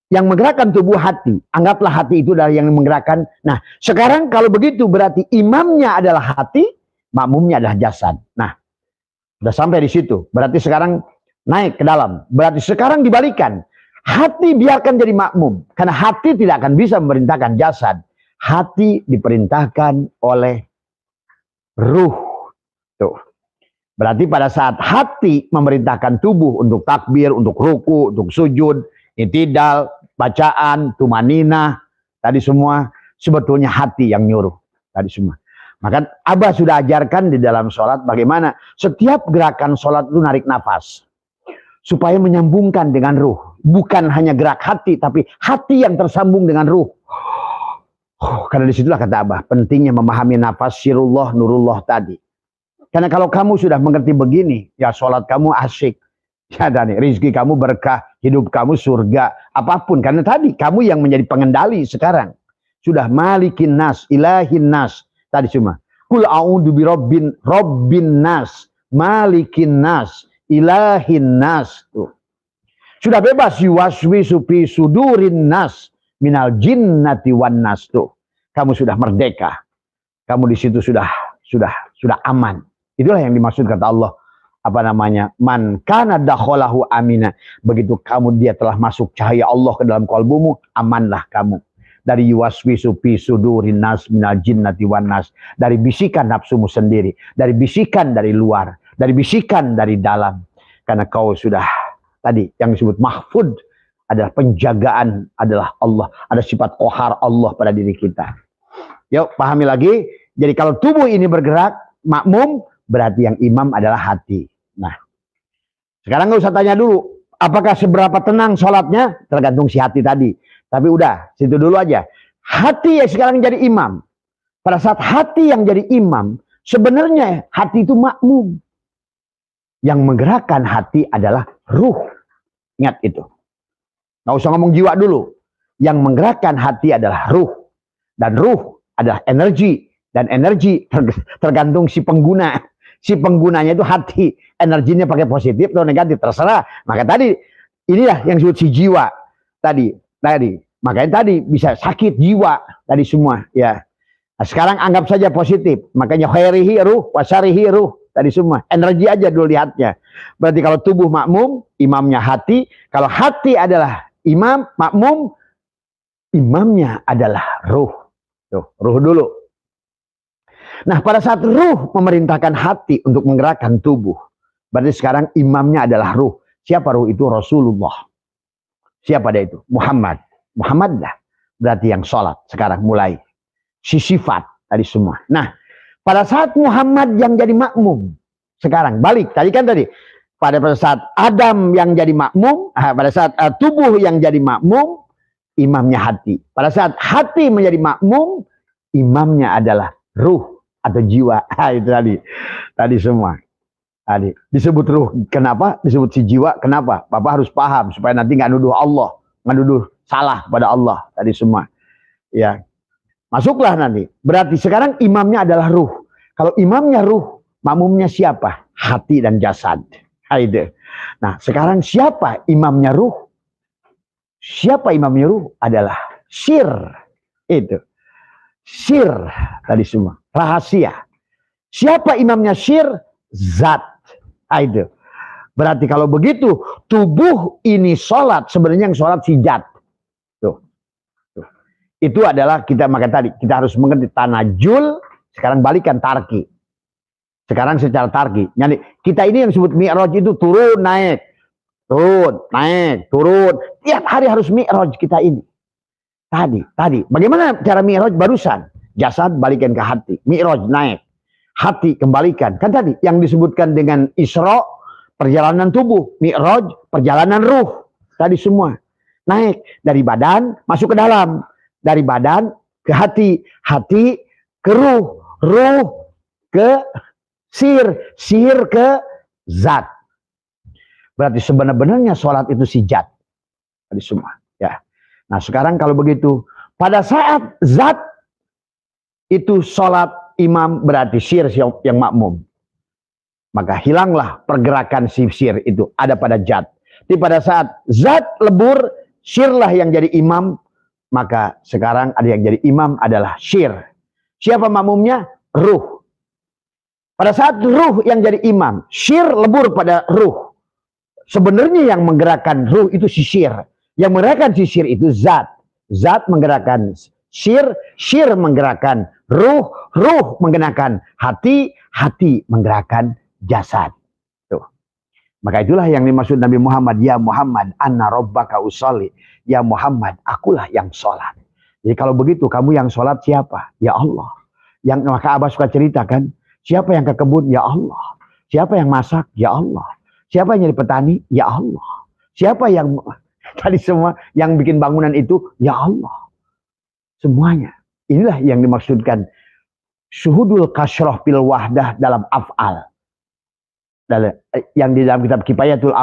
yang menggerakkan tubuh hati. Anggaplah hati itu adalah yang menggerakkan. Nah, sekarang kalau begitu berarti imamnya adalah hati, makmumnya adalah jasad. Nah, sudah sampai di situ. Berarti sekarang naik ke dalam. Berarti sekarang dibalikan. Hati biarkan jadi makmum. Karena hati tidak akan bisa memerintahkan jasad. Hati diperintahkan oleh ruh. Tuh. Berarti pada saat hati memerintahkan tubuh untuk takbir, untuk ruku, untuk sujud, i'tidal, bacaan, tumanina, tadi semua sebetulnya hati yang nyuruh. Tadi semua. Maka Abah sudah ajarkan di dalam sholat bagaimana setiap gerakan sholat itu narik nafas. Supaya menyambungkan dengan ruh. Bukan hanya gerak hati, tapi hati yang tersambung dengan ruh. Karena disitulah kata Abah, pentingnya memahami nafas sirullah, nurullah tadi. Karena kalau kamu sudah mengerti begini, ya sholat kamu asyik. Ya dan rezeki kamu berkah, hidup kamu surga, apapun. Karena tadi kamu yang menjadi pengendali sekarang. Sudah malikin nas, ilahin nas. Tadi cuma. Kul a'udhu bi rabbin nas, malikin nas, ilahin nas. Tuh. Sudah bebas yuwaswisu fi sudurin nas minal jinnati wan nas. Tuh. Kamu sudah merdeka. Kamu di situ sudah aman. Itulah yang dimaksud kata Allah. Apa namanya? Man kana dakhalahu amina. Begitu kamu dia telah masuk cahaya Allah ke dalam kalbumu, amanlah kamu. Dari yuwaswisu fi sudurin nas minal jinnati wan nas. Dari bisikan nafsumu sendiri, dari bisikan dari luar, dari bisikan dari dalam. Karena kau sudah tadi yang disebut mahfud adalah penjagaan adalah Allah. Ada sifat qahar Allah pada diri kita. Yuk pahami lagi. Jadi kalau tubuh ini bergerak, makmum, berarti yang imam adalah hati. Nah, sekarang nggak usah tanya dulu. Apakah seberapa tenang sholatnya? Tergantung si hati tadi. Tapi udah, situ dulu aja. Hati yang sekarang jadi imam. Pada saat hati yang jadi imam, sebenarnya hati itu makmum. Yang menggerakkan hati adalah ruh. Ingat itu. Nggak usah ngomong jiwa dulu. Yang menggerakkan hati adalah ruh. Dan ruh adalah energi. Dan energi tergantung si pengguna. Si penggunanya itu hati. Energinya pakai positif atau negatif. Terserah. Maka tadi, inilah yang disebut si jiwa. Tadi. Makanya tadi bisa sakit jiwa tadi semua ya. Nah, sekarang anggap saja positif. Makanya khairihi ruh, wasarihi ruh. Tadi semua. Energi aja dulu lihatnya. Berarti kalau tubuh makmum, imamnya hati. Kalau hati adalah imam, makmum, imamnya adalah ruh. Tuh, ruh dulu. Nah, pada saat ruh memerintahkan hati untuk menggerakkan tubuh. Berarti sekarang imamnya adalah ruh. Siapa ruh itu? Rasulullah. Siapa dia itu? Muhammad. Muhammad dah. Berarti yang sholat sekarang mulai. Si sifat tadi semua. Nah, pada saat Muhammad yang jadi makmum, sekarang balik tadi kan pada saat Adam yang jadi makmum, pada saat tubuh yang jadi makmum, imamnya hati. Pada saat hati menjadi makmum, imamnya adalah ruh atau jiwa. Itu tadi semua. Tadi disebut ruh. Kenapa disebut si jiwa? Kenapa? Bapak harus paham supaya nanti nggak nuduh Allah, nggak nuduh salah pada Allah. Tadi semua. Ya. Masuklah nanti. Berarti sekarang imamnya adalah ruh. Kalau imamnya ruh, makmumnya siapa? Hati dan jasad. Nah, sekarang siapa imamnya ruh? Siapa imamnya ruh? Adalah sir. Itu. Sir. Tadi semua. Rahasia. Siapa imamnya sir? Zat. Itu. Berarti kalau begitu, tubuh ini sholat. Sebenarnya yang sholat si zat. Itu adalah kita makan tadi. Kita harus mengerti tanajul. Sekarang balikan tarki. Sekarang secara tarki. Yani kita ini yang disebut mi'raj itu turun, naik. Turun, naik, turun. Tiap hari harus mi'raj kita ini. Tadi. Bagaimana cara mi'raj barusan? Jasad balikan ke hati. Mi'raj naik. Hati kembalikan. Kan tadi yang disebutkan dengan Isra, perjalanan tubuh. Mi'raj, perjalanan ruh. Tadi semua. Naik dari badan, masuk ke dalam. Dari badan ke hati, hati ke ruh, ruh ke sir, sir ke zat. Berarti sebenarnya sholat itu si zat. Tadi semua. Ya. Nah sekarang kalau begitu, pada saat zat itu sholat imam berarti sir yang makmum. Maka hilanglah pergerakan si sir itu ada pada zat. Jadi pada saat zat lebur, sirlah yang jadi imam. Maka sekarang ada yang jadi imam adalah syir. Siapa makmumnya? Ruh. Pada saat ruh yang jadi imam, syir lebur pada ruh. Sebenarnya yang menggerakkan ruh itu si syir. Yang menggerakkan si syir itu zat. Zat menggerakkan syir, syir menggerakkan ruh, ruh menggerakkan hati, hati menggerakkan jasad. Tuh. Maka itulah yang dimaksud Nabi Muhammad. Ya Muhammad, anna rabbaka usolli. Ya Muhammad, akulah yang sholat. Jadi kalau begitu, kamu yang sholat siapa? Ya Allah. Yang maka Abah suka cerita kan, siapa yang ke kebun? Ya Allah. Siapa yang masak? Ya Allah. Siapa yang jadi petani? Ya Allah. Siapa yang tadi semua yang bikin bangunan itu? Ya Allah. Semuanya. Inilah yang dimaksudkan syuhudul kasroh fil wahdah dalam af'al. Yang di dalam kitab Kifayatul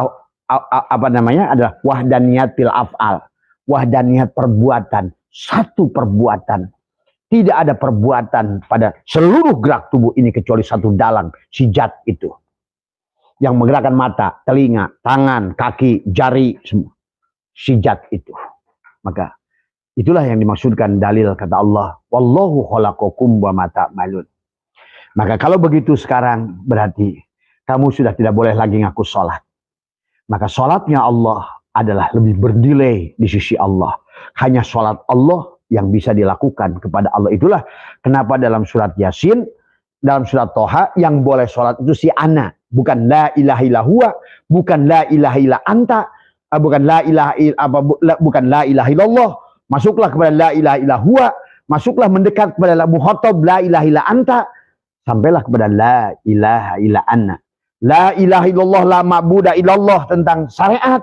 adalah wahdaniyat fil af'al. Wahdaniyat perbuatan, satu perbuatan. Tidak ada perbuatan pada seluruh gerak tubuh ini kecuali satu dalang, si zat itu. Yang menggerakkan mata, telinga, tangan, kaki, jari, semua. Si zat itu. Maka itulah yang dimaksudkan dalil kata Allah. Wallahu khalaqakum wa ma ta'malun. Maka kalau begitu sekarang berarti kamu sudah tidak boleh lagi ngaku sholat. Maka sholatnya Allah adalah lebih bernilai di sisi Allah. Hanya sholat Allah yang bisa dilakukan kepada Allah. Itulah kenapa dalam surat Yasin, dalam surat Toha, yang boleh sholat itu si ana. Bukan la ilaha illa huwa, bukan la ilaha illa anta, bukan la ilaha illallah. Masuklah kepada la ilaha illa huwa, masuklah mendekat kepada la muhatab la ilaha illa anta, sampailah kepada la ilaha illa anna. La ilaha illallah la ma'buda illallah tentang syariat.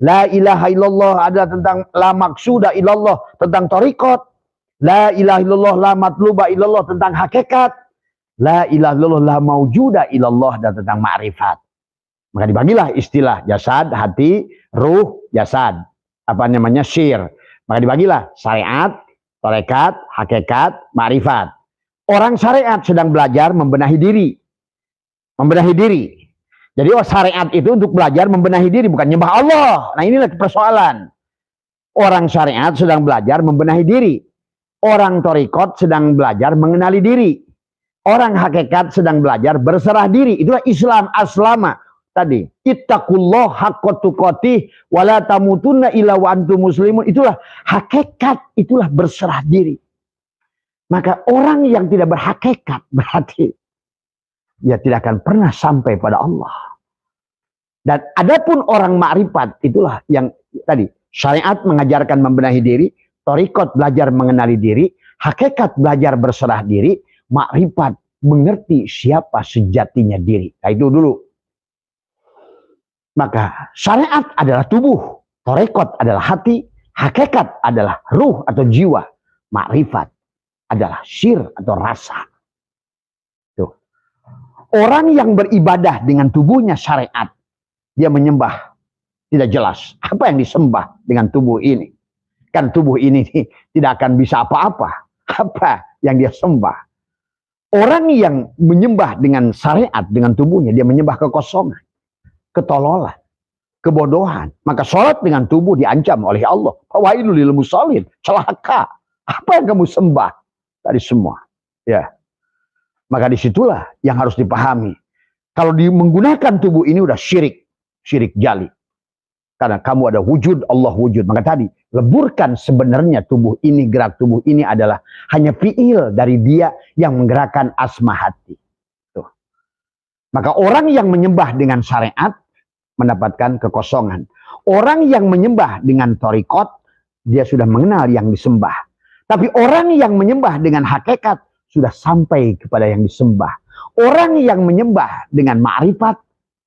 La ilaha illallah adalah tentang la maksuda illallah tentang tariqat. La ilaha illallah la matluba illallah tentang hakikat. La ilaha illallah la maujuda illallah dan tentang ma'rifat. Maka dibagilah istilah jasad, hati, ruh, jasad. Apa namanya? Syir. Maka dibagilah syariat, tariqat, hakikat, ma'rifat. Orang syariat sedang belajar membenahi diri. Membenahi diri. Jadi syariat itu untuk belajar membenahi diri, bukan nyembah Allah. Nah inilah persoalan. Orang syariat sedang belajar membenahi diri. Orang torikot sedang belajar mengenali diri. Orang hakikat sedang belajar berserah diri. Itulah Islam aslama tadi. Ittaqullah haqqa tuqatih wa la tamutunna illa wa antum muslimun. Itulah hakikat, itulah berserah diri. Maka orang yang tidak berhakikat berarti dia tidak akan pernah sampai pada Allah. Dan adapun orang makrifat, itulah yang tadi syariat mengajarkan membenahi diri, torikot belajar mengenali diri, hakikat belajar berserah diri, makrifat mengerti siapa sejatinya diri. Nah, itu dulu. Maka syariat adalah tubuh, torikot adalah hati, hakikat adalah ruh atau jiwa, makrifat adalah syir atau rasa. Tuh. Orang yang beribadah dengan tubuhnya syariat, dia menyembah tidak jelas apa yang disembah dengan tubuh ini. Kan tubuh ini tidak akan bisa apa-apa. Apa yang dia sembah? Orang yang menyembah dengan syariat, dengan tubuhnya, dia menyembah kekosongan, ketololan, kebodohan. Maka sholat dengan tubuh diancam oleh Allah. Fawailul lil musallin, celaka. Apa yang kamu sembah? Tadi semua. Ya. Maka disitulah yang harus dipahami. Kalau menggunakan tubuh ini udah syirik. Syirik jali. Karena kamu ada wujud, Allah wujud. Maka tadi, leburkan sebenarnya tubuh ini, gerak tubuh ini adalah hanya fi'il dari dia yang menggerakkan asma hati. Tuh. Maka orang yang menyembah dengan syariat mendapatkan kekosongan. Orang yang menyembah dengan torikot, dia sudah mengenal yang disembah. Tapi orang yang menyembah dengan hakikat, sudah sampai kepada yang disembah. Orang yang menyembah dengan ma'rifat,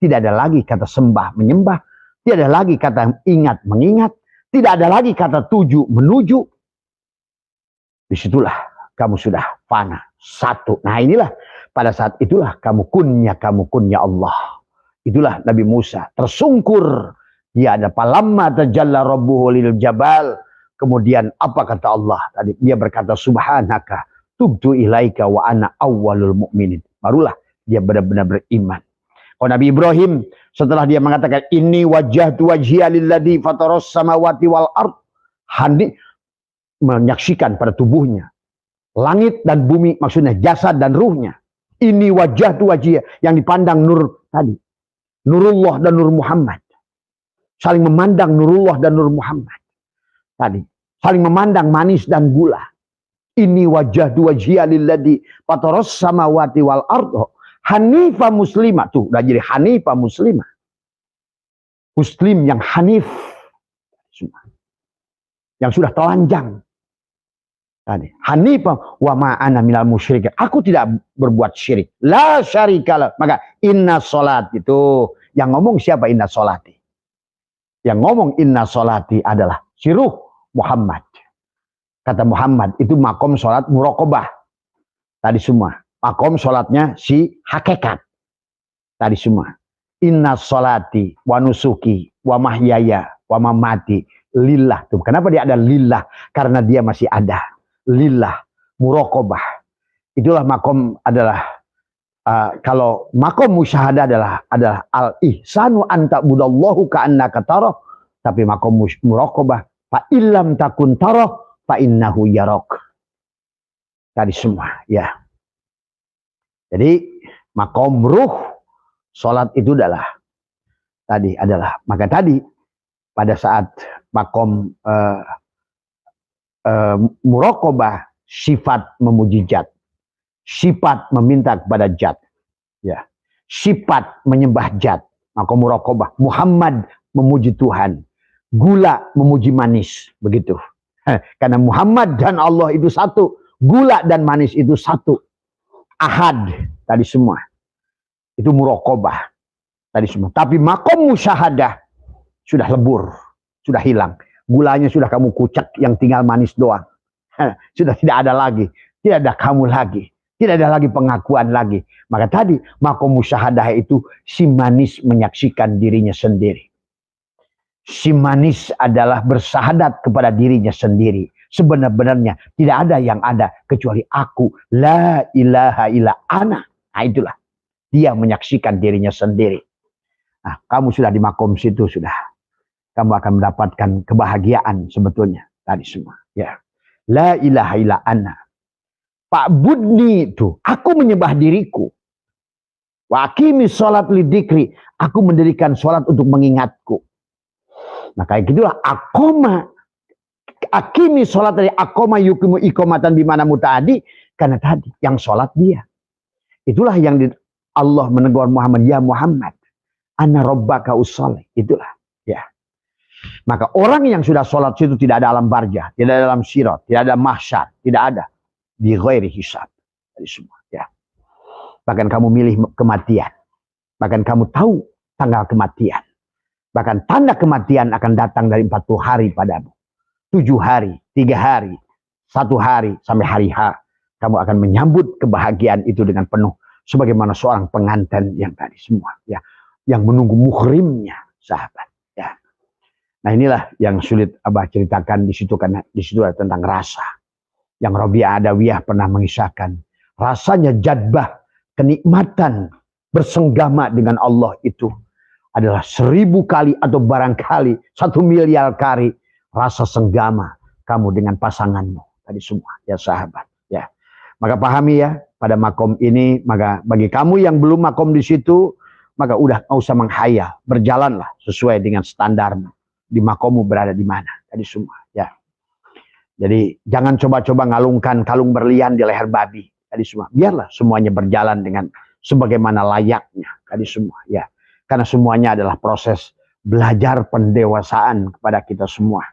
tidak ada lagi kata sembah menyembah, tidak ada lagi kata ingat mengingat, tidak ada lagi kata tuju menuju. Disitulah kamu sudah fana, satu. Nah inilah, pada saat itulah kamu kunnya Allah. Itulah Nabi Musa tersungkur. Dia ada palamma tajalla rabbuhu lil jabal. Kemudian apa kata Allah tadi? Dia berkata subhanaka tubtu ilaika wa ana awwalul mu'minin. Barulah dia benar-benar beriman. Oh, Nabi Ibrahim setelah dia mengatakan inni wajjahtu wajhiya lilladzi fataras samawati wal ard, hani menyaksikan pada tubuhnya langit dan bumi, maksudnya jasad dan ruhnya. Ini wajjahtu wajhiya, yang dipandang nur tadi, Nurullah dan Nur Muhammad. Saling memandang Nurullah dan Nur Muhammad. Tadi saling memandang manis dan gula. Ini wajjahtu wajhiya lilladzi fataras samawati wal ard hanifah muslimah. Tuh udah jadi hanifah muslimah. Muslim yang hanif. Yang sudah telanjang. Tadi hanifah wa ma'ana minal musyrikin. Aku tidak berbuat syirik. La syarikalah. Maka inna sholat itu. Yang ngomong siapa inna sholati? Yang ngomong inna sholati adalah siruh Muhammad. Kata Muhammad itu makom sholat muraqabah. Tadi semua. Makom sholatnya si hakikat. Tadi semua. Inna sholati wa nusuki wa mahyaya wa mamati lillah. Tuh, kenapa dia ada lillah? Karena dia masih ada. Lillah. Muraqabah. Itulah makom adalah kalau makom musyahadah adalah al-ihsanu anta budallahu ka'annaka tarah. Tapi makom muraqabah fa illam takun tarah fa innahu yarak. Tadi semua, ya. Jadi makom ruh salat itu adalah maka tadi pada saat makom muraqabah sifat memuji zat, sifat meminta kepada zat, ya. Sifat menyembah zat, makom muraqabah. Muhammad memuji Tuhan, gula memuji manis, begitu. Karena Muhammad dan Allah itu satu, gula dan manis itu satu. Ahad tadi semua. Itu muraqabah tadi semua. Tapi makom musyahadah sudah lebur, sudah hilang. Gulanya sudah kamu kucek, yang tinggal manis doang. Sudah tidak ada lagi, tidak ada kamu lagi, tidak ada lagi pengakuan lagi. Maka tadi makom musyahadah itu si manis menyaksikan dirinya sendiri. Si manis adalah bersahadat kepada dirinya sendiri. Sebenar-benarnya tidak ada yang ada kecuali aku. La ilaha illa ana. Nah itulah. Dia menyaksikan dirinya sendiri. Nah, kamu sudah di makom situ sudah. kamu akan mendapatkan kebahagiaan sebetulnya tadi semua. Ya, la ilaha illa ana. Fa'budni itu, aku menyembah diriku. Wa aqimi sholat lidikri, aku mendirikan sholat untuk mengingatku. Nah kayak gitulah akoma. Aqimi sholat dari akoma yukimu ikomatan bimana muta'adi. Karena tadi yang sholat dia. Itulah yang Allah menegur Muhammad, ya Muhammad, ana rabbaka usolli. Itulah. Ya. Maka orang yang sudah sholat itu tidak ada alam barzah, tidak ada alam sirat, tidak ada mahsyar, tidak ada. Di ghairi hisab. Dari semua. Ya. Bahkan kamu milih kematian. Bahkan kamu tahu tanggal kematian. Bahkan tanda kematian akan datang dari 40 hari padamu. 7 hari, 3 hari, 1 hari, sampai hari H. Kamu akan menyambut kebahagiaan itu dengan penuh. Sebagaimana seorang pengantin yang tadi semua. Ya, yang menunggu muhrimnya, sahabat. Ya. Nah inilah yang sulit Abah ceritakan di situ. Karena di situ ada tentang rasa. Yang Rabi'ah Adawiyah pernah mengisahkan. Rasanya jadbah, kenikmatan bersenggama dengan Allah itu adalah 1000 kali atau barangkali 1 miliar kali rasa senggama kamu dengan pasanganmu tadi semua, ya sahabat. Ya, maka pahami ya pada makom ini. Maka bagi kamu yang belum makom di situ, maka udah nggak usah menghayal, berjalanlah sesuai dengan standarmu di makommu berada di mana tadi semua. Ya, jadi jangan coba-coba ngalungkan kalung berlian di leher babi tadi semua. Biarlah semuanya berjalan dengan sebagaimana layaknya tadi semua. Ya, karena semuanya adalah proses belajar pendewasaan kepada kita semua.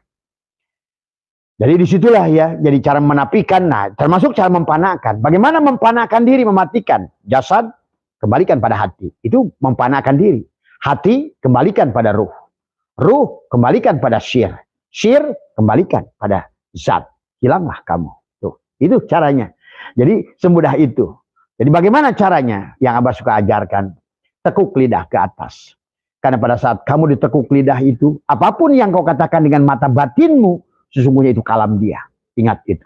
Jadi disitulah ya, jadi cara menapikan, nah termasuk cara mempanakan. Bagaimana mempanakan diri, mematikan jasad, kembalikan pada hati. Itu mempanakan diri. Hati kembalikan pada ruh. Ruh kembalikan pada syir. Syir kembalikan pada zat. Hilanglah kamu. Tuh, itu caranya. Jadi semudah itu. Jadi bagaimana caranya? Yang Abah suka ajarkan, tekuk lidah ke atas. Karena pada saat kamu ditekuk lidah itu, apapun yang kau katakan dengan mata batinmu, sesungguhnya itu kalam dia. Ingat itu.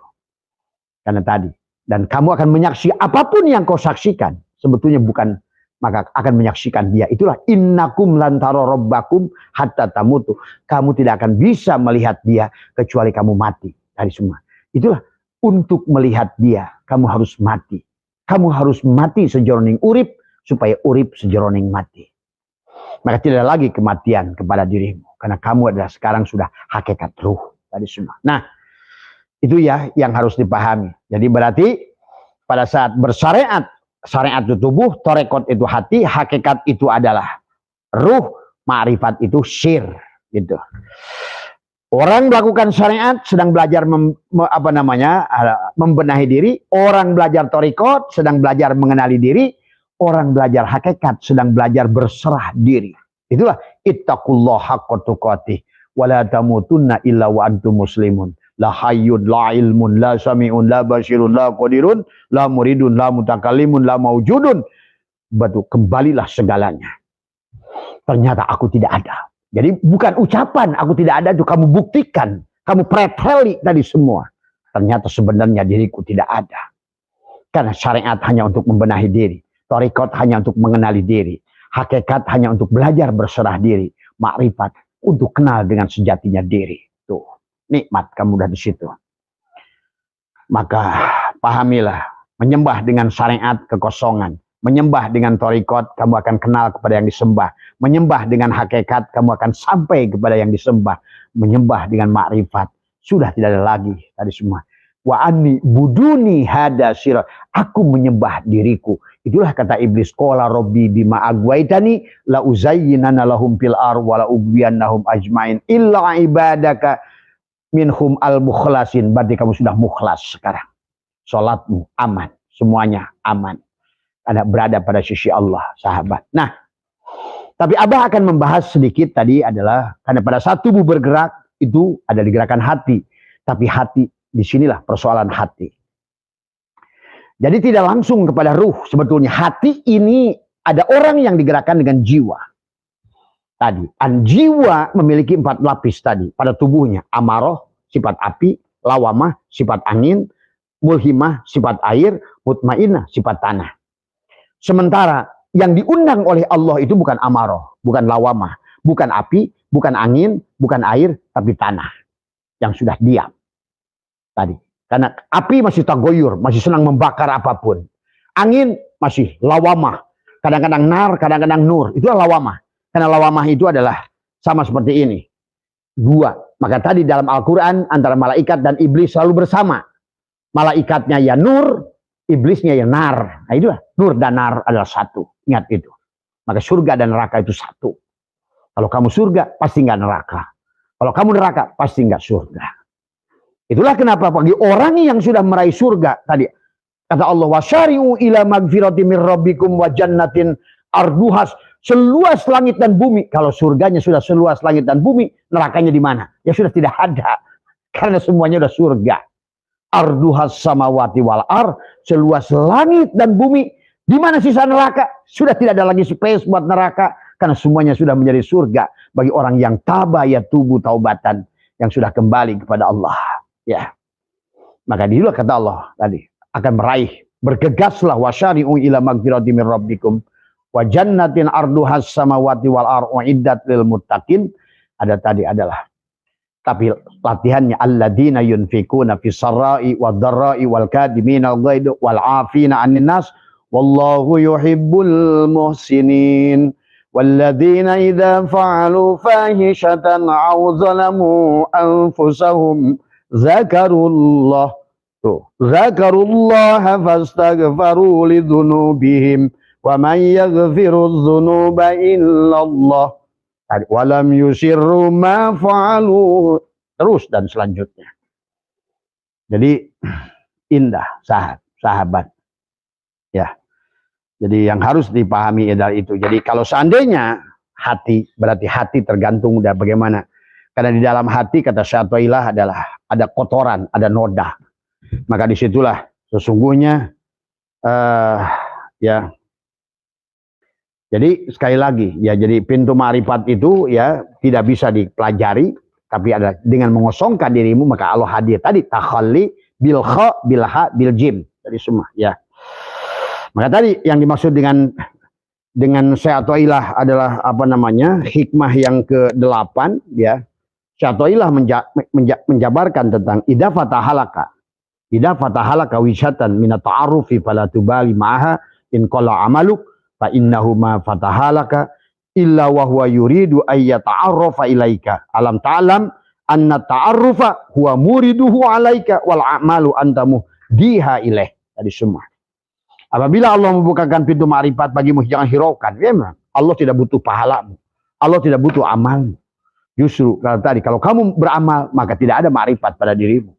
Karena tadi. Dan kamu akan menyaksikan apapun yang kau saksikan. Sebetulnya bukan, maka akan menyaksikan dia. Itulah innakum lantaro robbakum hatta tamutu. Kamu tidak akan bisa melihat dia kecuali kamu mati. Tadi semua. Itulah untuk melihat dia. Kamu harus mati. Kamu harus mati sejroning urip. Supaya urip sejroning mati. Maka tidak lagi kematian kepada dirimu. Karena kamu adalah sekarang sudah hakikat ruh. Tadi semua. Nah, itu ya yang harus dipahami. Jadi berarti pada saat bersyariat, syariat itu tubuh, torekot itu hati, hakikat itu adalah ruh, ma'rifat itu syir. Gitu. Orang melakukan syariat sedang belajar membenahi diri. Orang belajar torekot sedang belajar mengenali diri. Orang belajar hakikat sedang belajar berserah diri. Itulah ittaqullah haqqa tuqatih. Wala tamutunna illa wa antum muslimun. La hayyun, la ilmun, la sami'un, la basirun, la qadirun, la muridun, la mutakallimun, la maujudun. Batu, kembalilah segalanya. Ternyata aku tidak ada. Jadi bukan ucapan aku tidak ada itu kamu buktikan. Kamu preteli tadi semua. Ternyata sebenarnya diriku tidak ada. Karena syariat hanya untuk membenahi diri. Thariqat hanya untuk mengenali diri. Hakikat hanya untuk belajar berserah diri. Makrifat untuk kenal dengan sejatinya diri. Tuh, nikmat kamu udah di situ. Maka pahamilah, menyembah dengan syariat kekosongan. Menyembah dengan thariqat, kamu akan kenal kepada yang disembah. Menyembah dengan hakikat, kamu akan sampai kepada yang disembah. Menyembah dengan makrifat, sudah tidak ada lagi tadi semua. Wa anni buduni hada sirat. Aku menyembah diriku. Itulah kata iblis. Qala rabbi bima agwaitani la uzayyinana lahum fil ar wa la ubiyannahum ajmain illa ibadaka minhum al mukhlasin. Berarti kamu sudah mukhlas sekarang. Salatmu aman, semuanya aman. Ada berada pada sisi Allah, sahabat. Nah, tapi Abah akan membahas sedikit tadi adalah karena pada saat tubuh bergerak itu ada di gerakan hati. Tapi hati disinilah persoalan hati. Jadi tidak langsung kepada ruh sebetulnya. Hati ini ada orang yang digerakkan dengan jiwa. Tadi, jiwa memiliki 4 lapis tadi pada tubuhnya. Amaroh, sifat api, lawamah, sifat angin, mulhimah, sifat air, mutmainah, sifat tanah. Sementara yang diundang oleh Allah itu bukan amaroh, bukan lawamah, bukan api, Bukan angin, bukan air, tapi tanah yang sudah diam tadi. Karena api masih tagoyur, masih senang membakar apapun. Angin masih lawamah. Kadang-kadang nar, kadang-kadang nur. Itulah lawamah. Karena lawamah itu adalah sama seperti ini. Dua. Maka tadi dalam Al-Quran antara malaikat dan iblis selalu bersama. Malaikatnya ya nur, iblisnya ya nar. Nah itulah. Nur dan nar adalah satu. Ingat itu. Maka surga dan neraka itu satu. Kalau kamu surga, pasti nggak neraka. Kalau kamu neraka, pasti nggak surga. Itulah kenapa bagi orang yang sudah meraih surga tadi kata Allah wasyari'u ila magfirati mir rabbikum wa jannatin arduhas seluas langit dan bumi. Kalau surganya sudah seluas langit dan bumi, nerakanya di mana? Ya sudah tidak ada. Karena semuanya sudah surga. Arduhas samawati wal ar, seluas langit dan bumi. Di mana sisa neraka? Sudah tidak ada lagi space buat neraka karena semuanya sudah menjadi surga bagi orang yang tabah ya tubuh taubatan yang sudah kembali kepada Allah. Ya, maka dirilah kata Allah tadi akan meraih, bergegaslah wasyari'u ila magfirati min rabbikum wa jannatin arduhas samawati wal ar uiddat lil muttaqin. Ada tadi adalah tapi latihannya alladzina yunfikuna fis sarai wad dharrai wal kadimina al-ghaidh wal 'afina 'anil nas wallahu yuhibbul muhsinin. Walladzina idza fa'alu fahishatan aw zalamu anfusahum zakarullah fastaghfaru lidzunubihim wa man yaghfiru dzunuba illallah wa lam yusirru ma fa'alu, terus dan selanjutnya. Jadi indah sahabat ya. Jadi yang harus dipahami adalah itu. Jadi kalau seandainya hati, berarti hati tergantung dari bagaimana. Karena di dalam hati kata Syaikhullah adalah ada kotoran, ada noda. Maka disitulah sesungguhnya ya. Jadi sekali lagi ya, jadi pintu ma'rifat itu ya tidak bisa dipelajari, tapi ada dengan mengosongkan dirimu maka Allah hadir. Tadi takhalli bil kha bil ha bil jim dari semua ya. Maka tadi yang dimaksud dengan Syaikhullah adalah apa namanya? Hikmah yang ke-8 ya. Syaikhullah menjabarkan tentang idza fatahalaka wisatan min ta'arrufi fala tubali ma'aha in qala amaluk fa innahu ma fatahalaka illa wa huwa yuridu ay yata'arrafa ilaika alam ta'lam anna ta'arrufa huwa muriduhu alaika wal a'malu antamu diha ilaih. Tadi semua. Apabila Allah membukakan pintu ma'rifat bagimu, jangan hiraukan. Ya, Allah tidak butuh pahalamu. Allah tidak butuh amalmu. Justru kalau kamu beramal, maka tidak ada ma'rifat pada dirimu.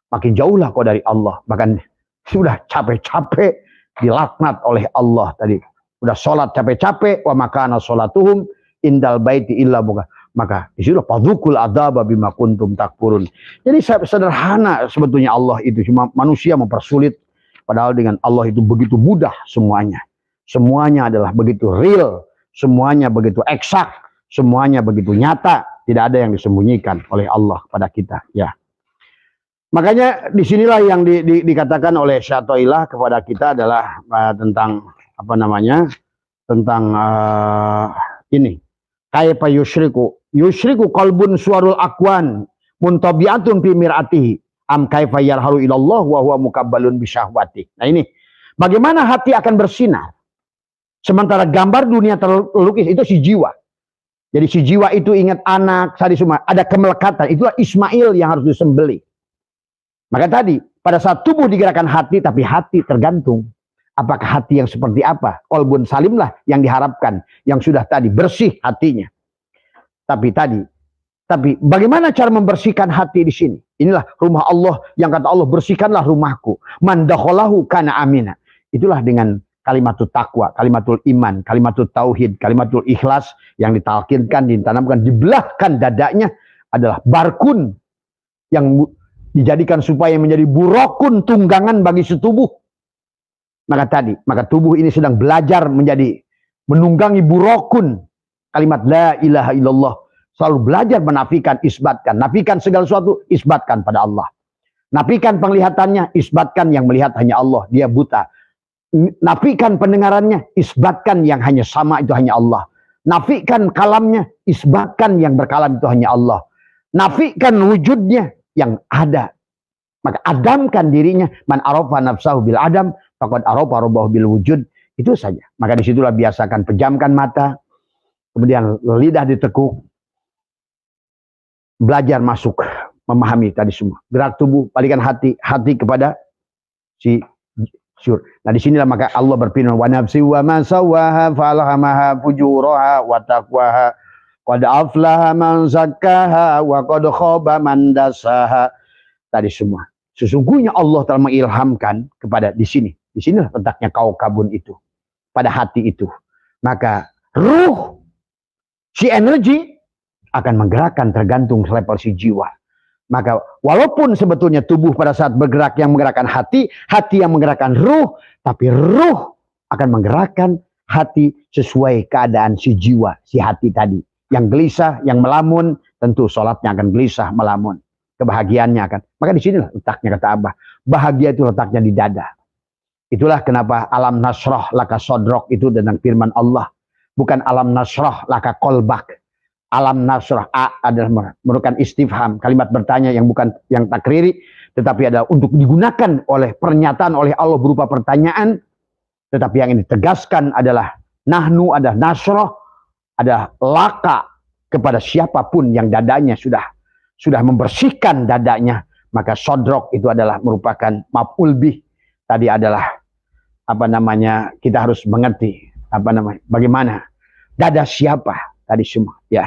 Makin jauhlah kau dari Allah. Bahkan sudah capek-capek dilaknat oleh Allah tadi. Sudah sholat capek-capek, wa makana sholatuhum indal baiti illa buka. Maka disitulah fadzukul adzaba bima kuntum takfurun. Jadi sederhana sebetulnya Allah itu. Cuma manusia mempersulit. Padahal dengan Allah itu begitu mudah semuanya. Semuanya adalah begitu real. Semuanya begitu eksak. Semuanya begitu nyata. Tidak ada yang disembunyikan oleh Allah pada kita. Ya. Makanya disinilah yang dikatakan oleh Syaikhullah kepada kita adalah tentang apa namanya? Tentang ini. Kaifa yusyriku qalbun suwarul akwan muntabi'atun fi mir'atihi am kaifa yarhalu ilallah wa huwa mukabbalun bisyahwati. Nah ini bagaimana hati akan bersinar sementara gambar dunia terlukis itu si jiwa. Jadi si jiwa itu ingat anak, tadi semua ada kemelekatan. Itulah Ismail yang harus disembelih. Maka tadi pada saat tubuh digerakkan hati, tapi hati tergantung. Apakah hati yang seperti apa? Qalbun salim lah yang diharapkan, yang sudah tadi bersih hatinya. Tapi bagaimana cara membersihkan hati di sini? Inilah rumah Allah yang kata Allah bersihkanlah rumahku. Man dakhalahu kana amina. Itulah dengan kalimatul taqwa, kalimatul iman, kalimatul tauhid, kalimatul ikhlas yang ditalkinkan, ditanamkan, dibelahkan dadanya adalah barkun yang dijadikan supaya menjadi burokun tunggangan bagi setubuh. Maka tubuh ini sedang belajar menjadi menunggangi burokun kalimat la ilaha illallah, selalu belajar menafikan, isbatkan, nafikan segala sesuatu, isbatkan pada Allah. Nafikan penglihatannya, isbatkan yang melihat hanya Allah, dia buta. Nafikan pendengarannya, isbatkan yang hanya sama itu hanya Allah. Nafikan kalamnya, isbatkan yang berkalam itu hanya Allah. Nafikan wujudnya yang ada. Maka adamkan dirinya. Man arafa nafsahu bil adam, faqad arafa rabbahu bil wujud. Itu saja. Maka disitulah biasakan pejamkan mata, kemudian lidah ditekuk, belajar masuk, memahami tadi semua. Gerak tubuh, balikan hati kepada si syur. Nah disinilah maka Allah berfirman, wa nafsi wa ma sawwaha falhamaha fujuraha wa taqwaha qad aflaha man zakkaha wa qad khaba man dasaha. Tadi semua. Sesungguhnya Allah telah mengilhamkan kepada di sini. Di sinilah letaknya kaukabun itu. Pada hati itu. Maka ruh, si energi akan menggerakkan tergantung level si jiwa. Maka walaupun sebetulnya tubuh pada saat bergerak yang menggerakkan hati yang menggerakkan ruh. Tapi ruh akan menggerakkan hati sesuai keadaan si jiwa, si hati tadi. Yang gelisah, yang melamun, tentu sholatnya akan gelisah, melamun. Kebahagiaannya akan. Maka di sinilah letaknya kata Abah. Bahagia itu letaknya di dada. Itulah kenapa alam nasrah laka sodrok itu tentang firman Allah. Bukan alam nasrah laka kolbak. Alam nasrah A adalah merupakan istifham. Kalimat bertanya yang bukan yang takriri. Tetapi adalah untuk digunakan oleh pernyataan oleh Allah berupa pertanyaan. Tetapi yang ini tegaskan adalah nahnu adalah nasrah. Adalah laka kepada siapapun yang dadanya sudah membersihkan dadanya, maka sodrok itu adalah merupakan maf'ul bih. Tadi adalah kita harus mengerti bagaimana dada siapa tadi semua ya.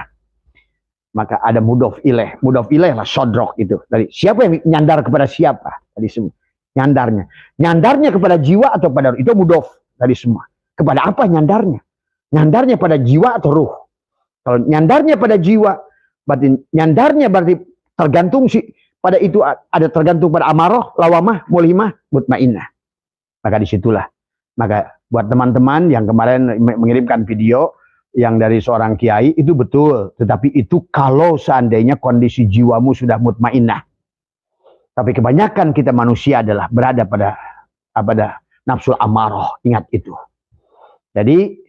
Maka ada mudhof ilaih lah sodrok itu. Tadi siapa yang nyandar kepada siapa tadi semua. Nyandarnya kepada jiwa atau pada ruh, itu mudhof tadi semua. Kepada apa nyandarnya? Nyandarnya pada jiwa atau ruh. Kalau nyandarnya pada jiwa, berarti nyandarnya berarti tergantung pada itu ada tergantung pada amarah, lawamah, mulhimah, mutmainnah. Maka disitulah. Maka buat teman-teman yang kemarin mengirimkan video yang dari seorang kiai itu betul. Tetapi itu kalau seandainya kondisi jiwamu sudah mutmainnah. Tapi kebanyakan kita manusia adalah berada pada nafsul amarah. Ingat itu. Jadi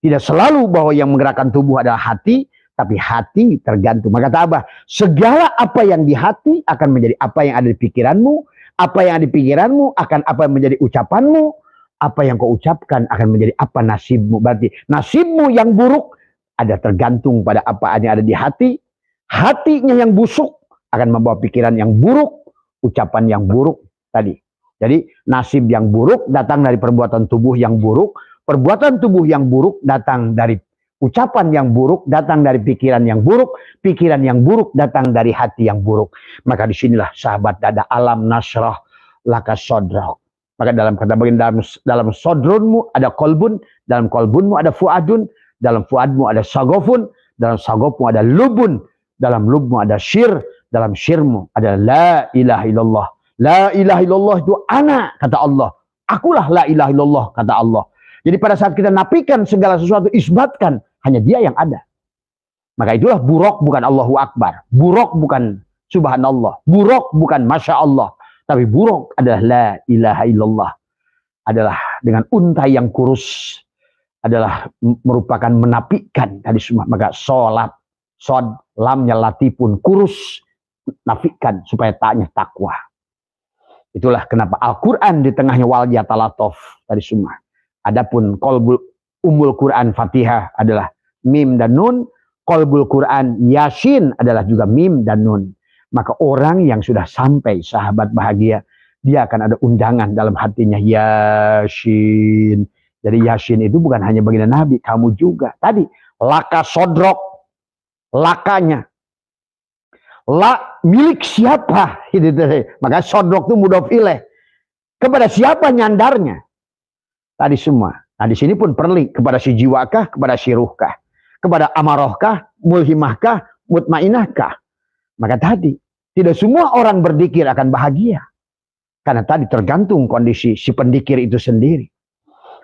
tidak selalu bahwa yang menggerakkan tubuh adalah hati. Tapi hati tergantung. Maka kata Abah, segala apa yang di hati akan menjadi apa yang ada di pikiranmu. Apa yang ada di pikiranmu akan apa yang menjadi ucapanmu. Apa yang kau ucapkan akan menjadi apa nasibmu. Berarti nasibmu yang buruk ada tergantung pada apa yang ada di hati. Hatinya yang busuk akan membawa pikiran yang buruk. Ucapan yang buruk tadi. Jadi nasib yang buruk datang dari perbuatan tubuh yang buruk. Perbuatan tubuh yang buruk datang dari ucapan yang buruk, datang dari pikiran yang buruk. Pikiran yang buruk datang dari hati yang buruk. Maka disinilah sahabat dada alam nasrah laka sodrak. Maka dalam kata bagian dalam sodrunmu ada kolbun, dalam kolbunmu ada fuadun, dalam fuadmu ada sagofun, dalam sagofmu ada lubun, dalam lubmu ada syir, dalam syirmu ada la ilaha illallah. La ilaha illallah itu ana, kata Allah. Akulah la ilaha illallah, kata Allah. Jadi pada saat kita nafikan segala sesuatu, isbatkan, hanya dia yang ada. Maka itulah buruk bukan Allahu Akbar. Buruk bukan subhanallah. Buruk bukan masya Allah. Tapi buruk adalah la ilaha illallah. Adalah dengan unta yang kurus. Adalah merupakan menafikan tadi semua. Maka sholat, sod, lamnya latifun kurus. Nafikan supaya taknya takwa. Itulah kenapa Al-Quran di tengahnya wal yatalatov tadi semua. Adapun kolbul umul Quran Fatihah adalah mim dan nun. Kolbul Quran Yasin adalah juga mim dan nun. Maka orang yang sudah sampai sahabat bahagia, dia akan ada undangan dalam hatinya. Yasin. Jadi Yasin itu bukan hanya baginda Nabi, kamu juga. Tadi laka sodrok, lakanya. La milik siapa? Maka sodrok itu mudhof ilaih. Kepada siapa nyandarnya? Tadi semua. Nah di sini pun perli kepada si jiwakah, kepada si ruhkah, kepada amarahkah, mulhimahkah, mutmainnahkah. Maka tadi tidak semua orang berzikir akan bahagia. Karena tadi tergantung kondisi si pendikir itu sendiri.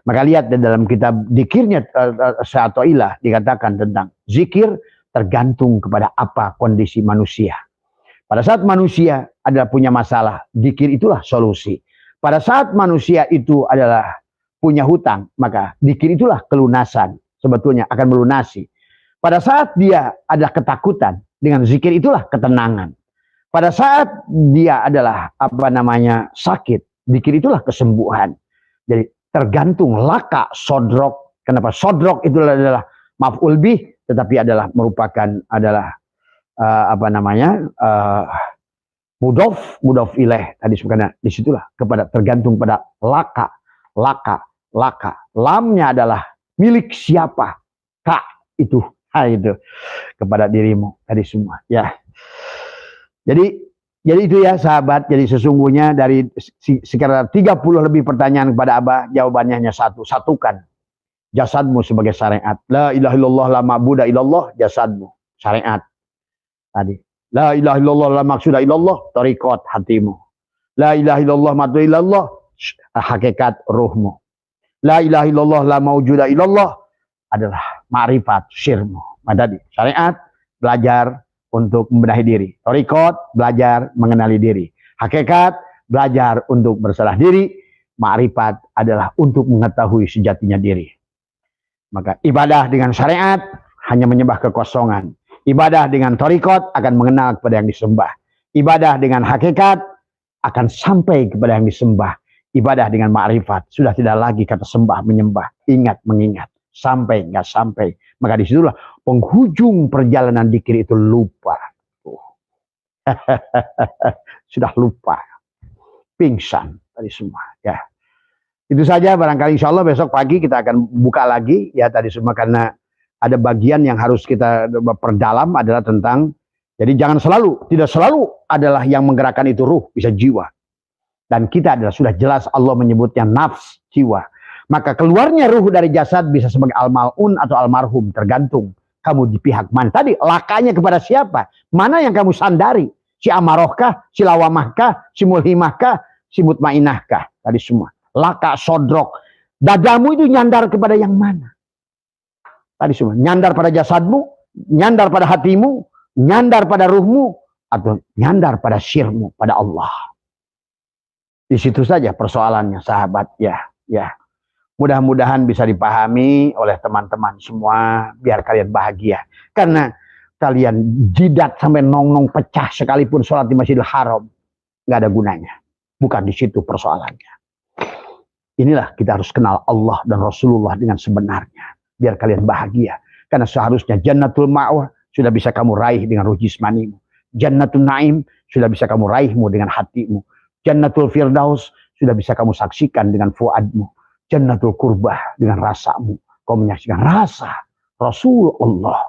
Maka lihat dalam kitab dikirnya Sa'atoilah dikatakan tentang zikir tergantung kepada apa kondisi manusia. Pada saat manusia adalah punya masalah, zikir itulah solusi. Pada saat manusia itu adalah punya hutang, maka zikir itulah kelunasan. sebetulnya akan melunasi. Pada saat dia ada ketakutan, dengan zikir itulah ketenangan. Pada saat dia adalah sakit, zikir itulah kesembuhan. Jadi tergantung laka sodrok. Kenapa sodrok itu adalah maf'ul bih, tetapi adalah merupakan mudhof ilaih tadi sebenarnya disitulah kepada tergantung pada laka. Lamnya adalah milik siapa? Ka itu kepada dirimu tadi semua ya. Jadi itu ya sahabat. Jadi sesungguhnya dari sekitar 30 lebih pertanyaan kepada Abah, jawabannya hanya satu. Satukan jasadmu sebagai syariat. La ilaha illallah la ma'buda illallah, jasadmu syariat. Tadi la ilaha illallah la maqsuda illallah, tariqat hatimu. La ilaha illallah ma'buda illallah, hakikat ruhmu. La ilaha illallah la maujuda illallah adalah ma'rifat syirmu. Tadi syariat, belajar untuk membenahi diri. Tariqat, belajar mengenali diri. Hakikat, belajar untuk bersalah diri. Ma'rifat adalah untuk mengetahui sejatinya diri. Maka ibadah dengan syariat hanya menyembah kekosongan. Ibadah dengan tariqat akan mengenal kepada yang disembah. Ibadah dengan hakikat akan sampai kepada yang disembah. Ibadah dengan ma'rifat sudah tidak lagi kata sembah menyembah, ingat mengingat, sampai nggak sampai. Maka disitulah penghujung perjalanan dzikir itu lupa. Sudah lupa, pingsan tadi semua ya. Itu saja, barangkali insya Allah besok pagi kita akan buka lagi ya tadi semua, karena ada bagian yang harus kita perdalam adalah tentang, jadi tidak selalu adalah yang menggerakkan itu ruh, bisa jiwa. Dan kita adalah sudah jelas Allah menyebutnya nafs, jiwa. Maka keluarnya ruh dari jasad bisa sebagai al-mal'un atau almarhum, tergantung kamu di pihak mana. Tadi lakanya kepada siapa? Mana yang kamu sandari? Si amarohkah? Si lawamahkah? Si mulhimahkah? Si mutmainahkah? Tadi semua. Laka sodrok. Dadamu itu nyandar kepada yang mana? Tadi semua. Nyandar pada jasadmu, nyandar pada hatimu, nyandar pada ruhmu, atau nyandar pada syirmu, pada Allah. Di situ saja persoalannya sahabat ya. Mudah-mudahan bisa dipahami oleh teman-teman semua biar kalian bahagia. Karena kalian jidat sampai nong-nong pecah sekalipun sholat di Masjidil Haram, nggak ada gunanya. Bukan di situ persoalannya. Inilah kita harus kenal Allah dan Rasulullah dengan sebenarnya biar kalian bahagia. Karena seharusnya jannatul ma'wah sudah bisa kamu raih dengan ruh jismanimu. Jannatul na'im sudah bisa kamu raihmu dengan hatimu. Jannatul Firdaus sudah bisa kamu saksikan dengan fuadmu. Jannatul Qurbah dengan rasamu. Kau menyaksikan rasa Rasulullah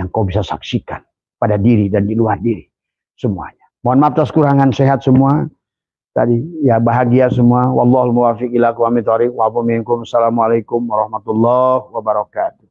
yang kau bisa saksikan pada diri dan di luar diri. Semuanya. Mohon maaf atas kurangan, sehat semua. Tadi ya bahagia semua. Wallahul muwaffiq ila aqwamit thoriq. Wa minkum. Assalamualaikum warahmatullahi wabarakatuh.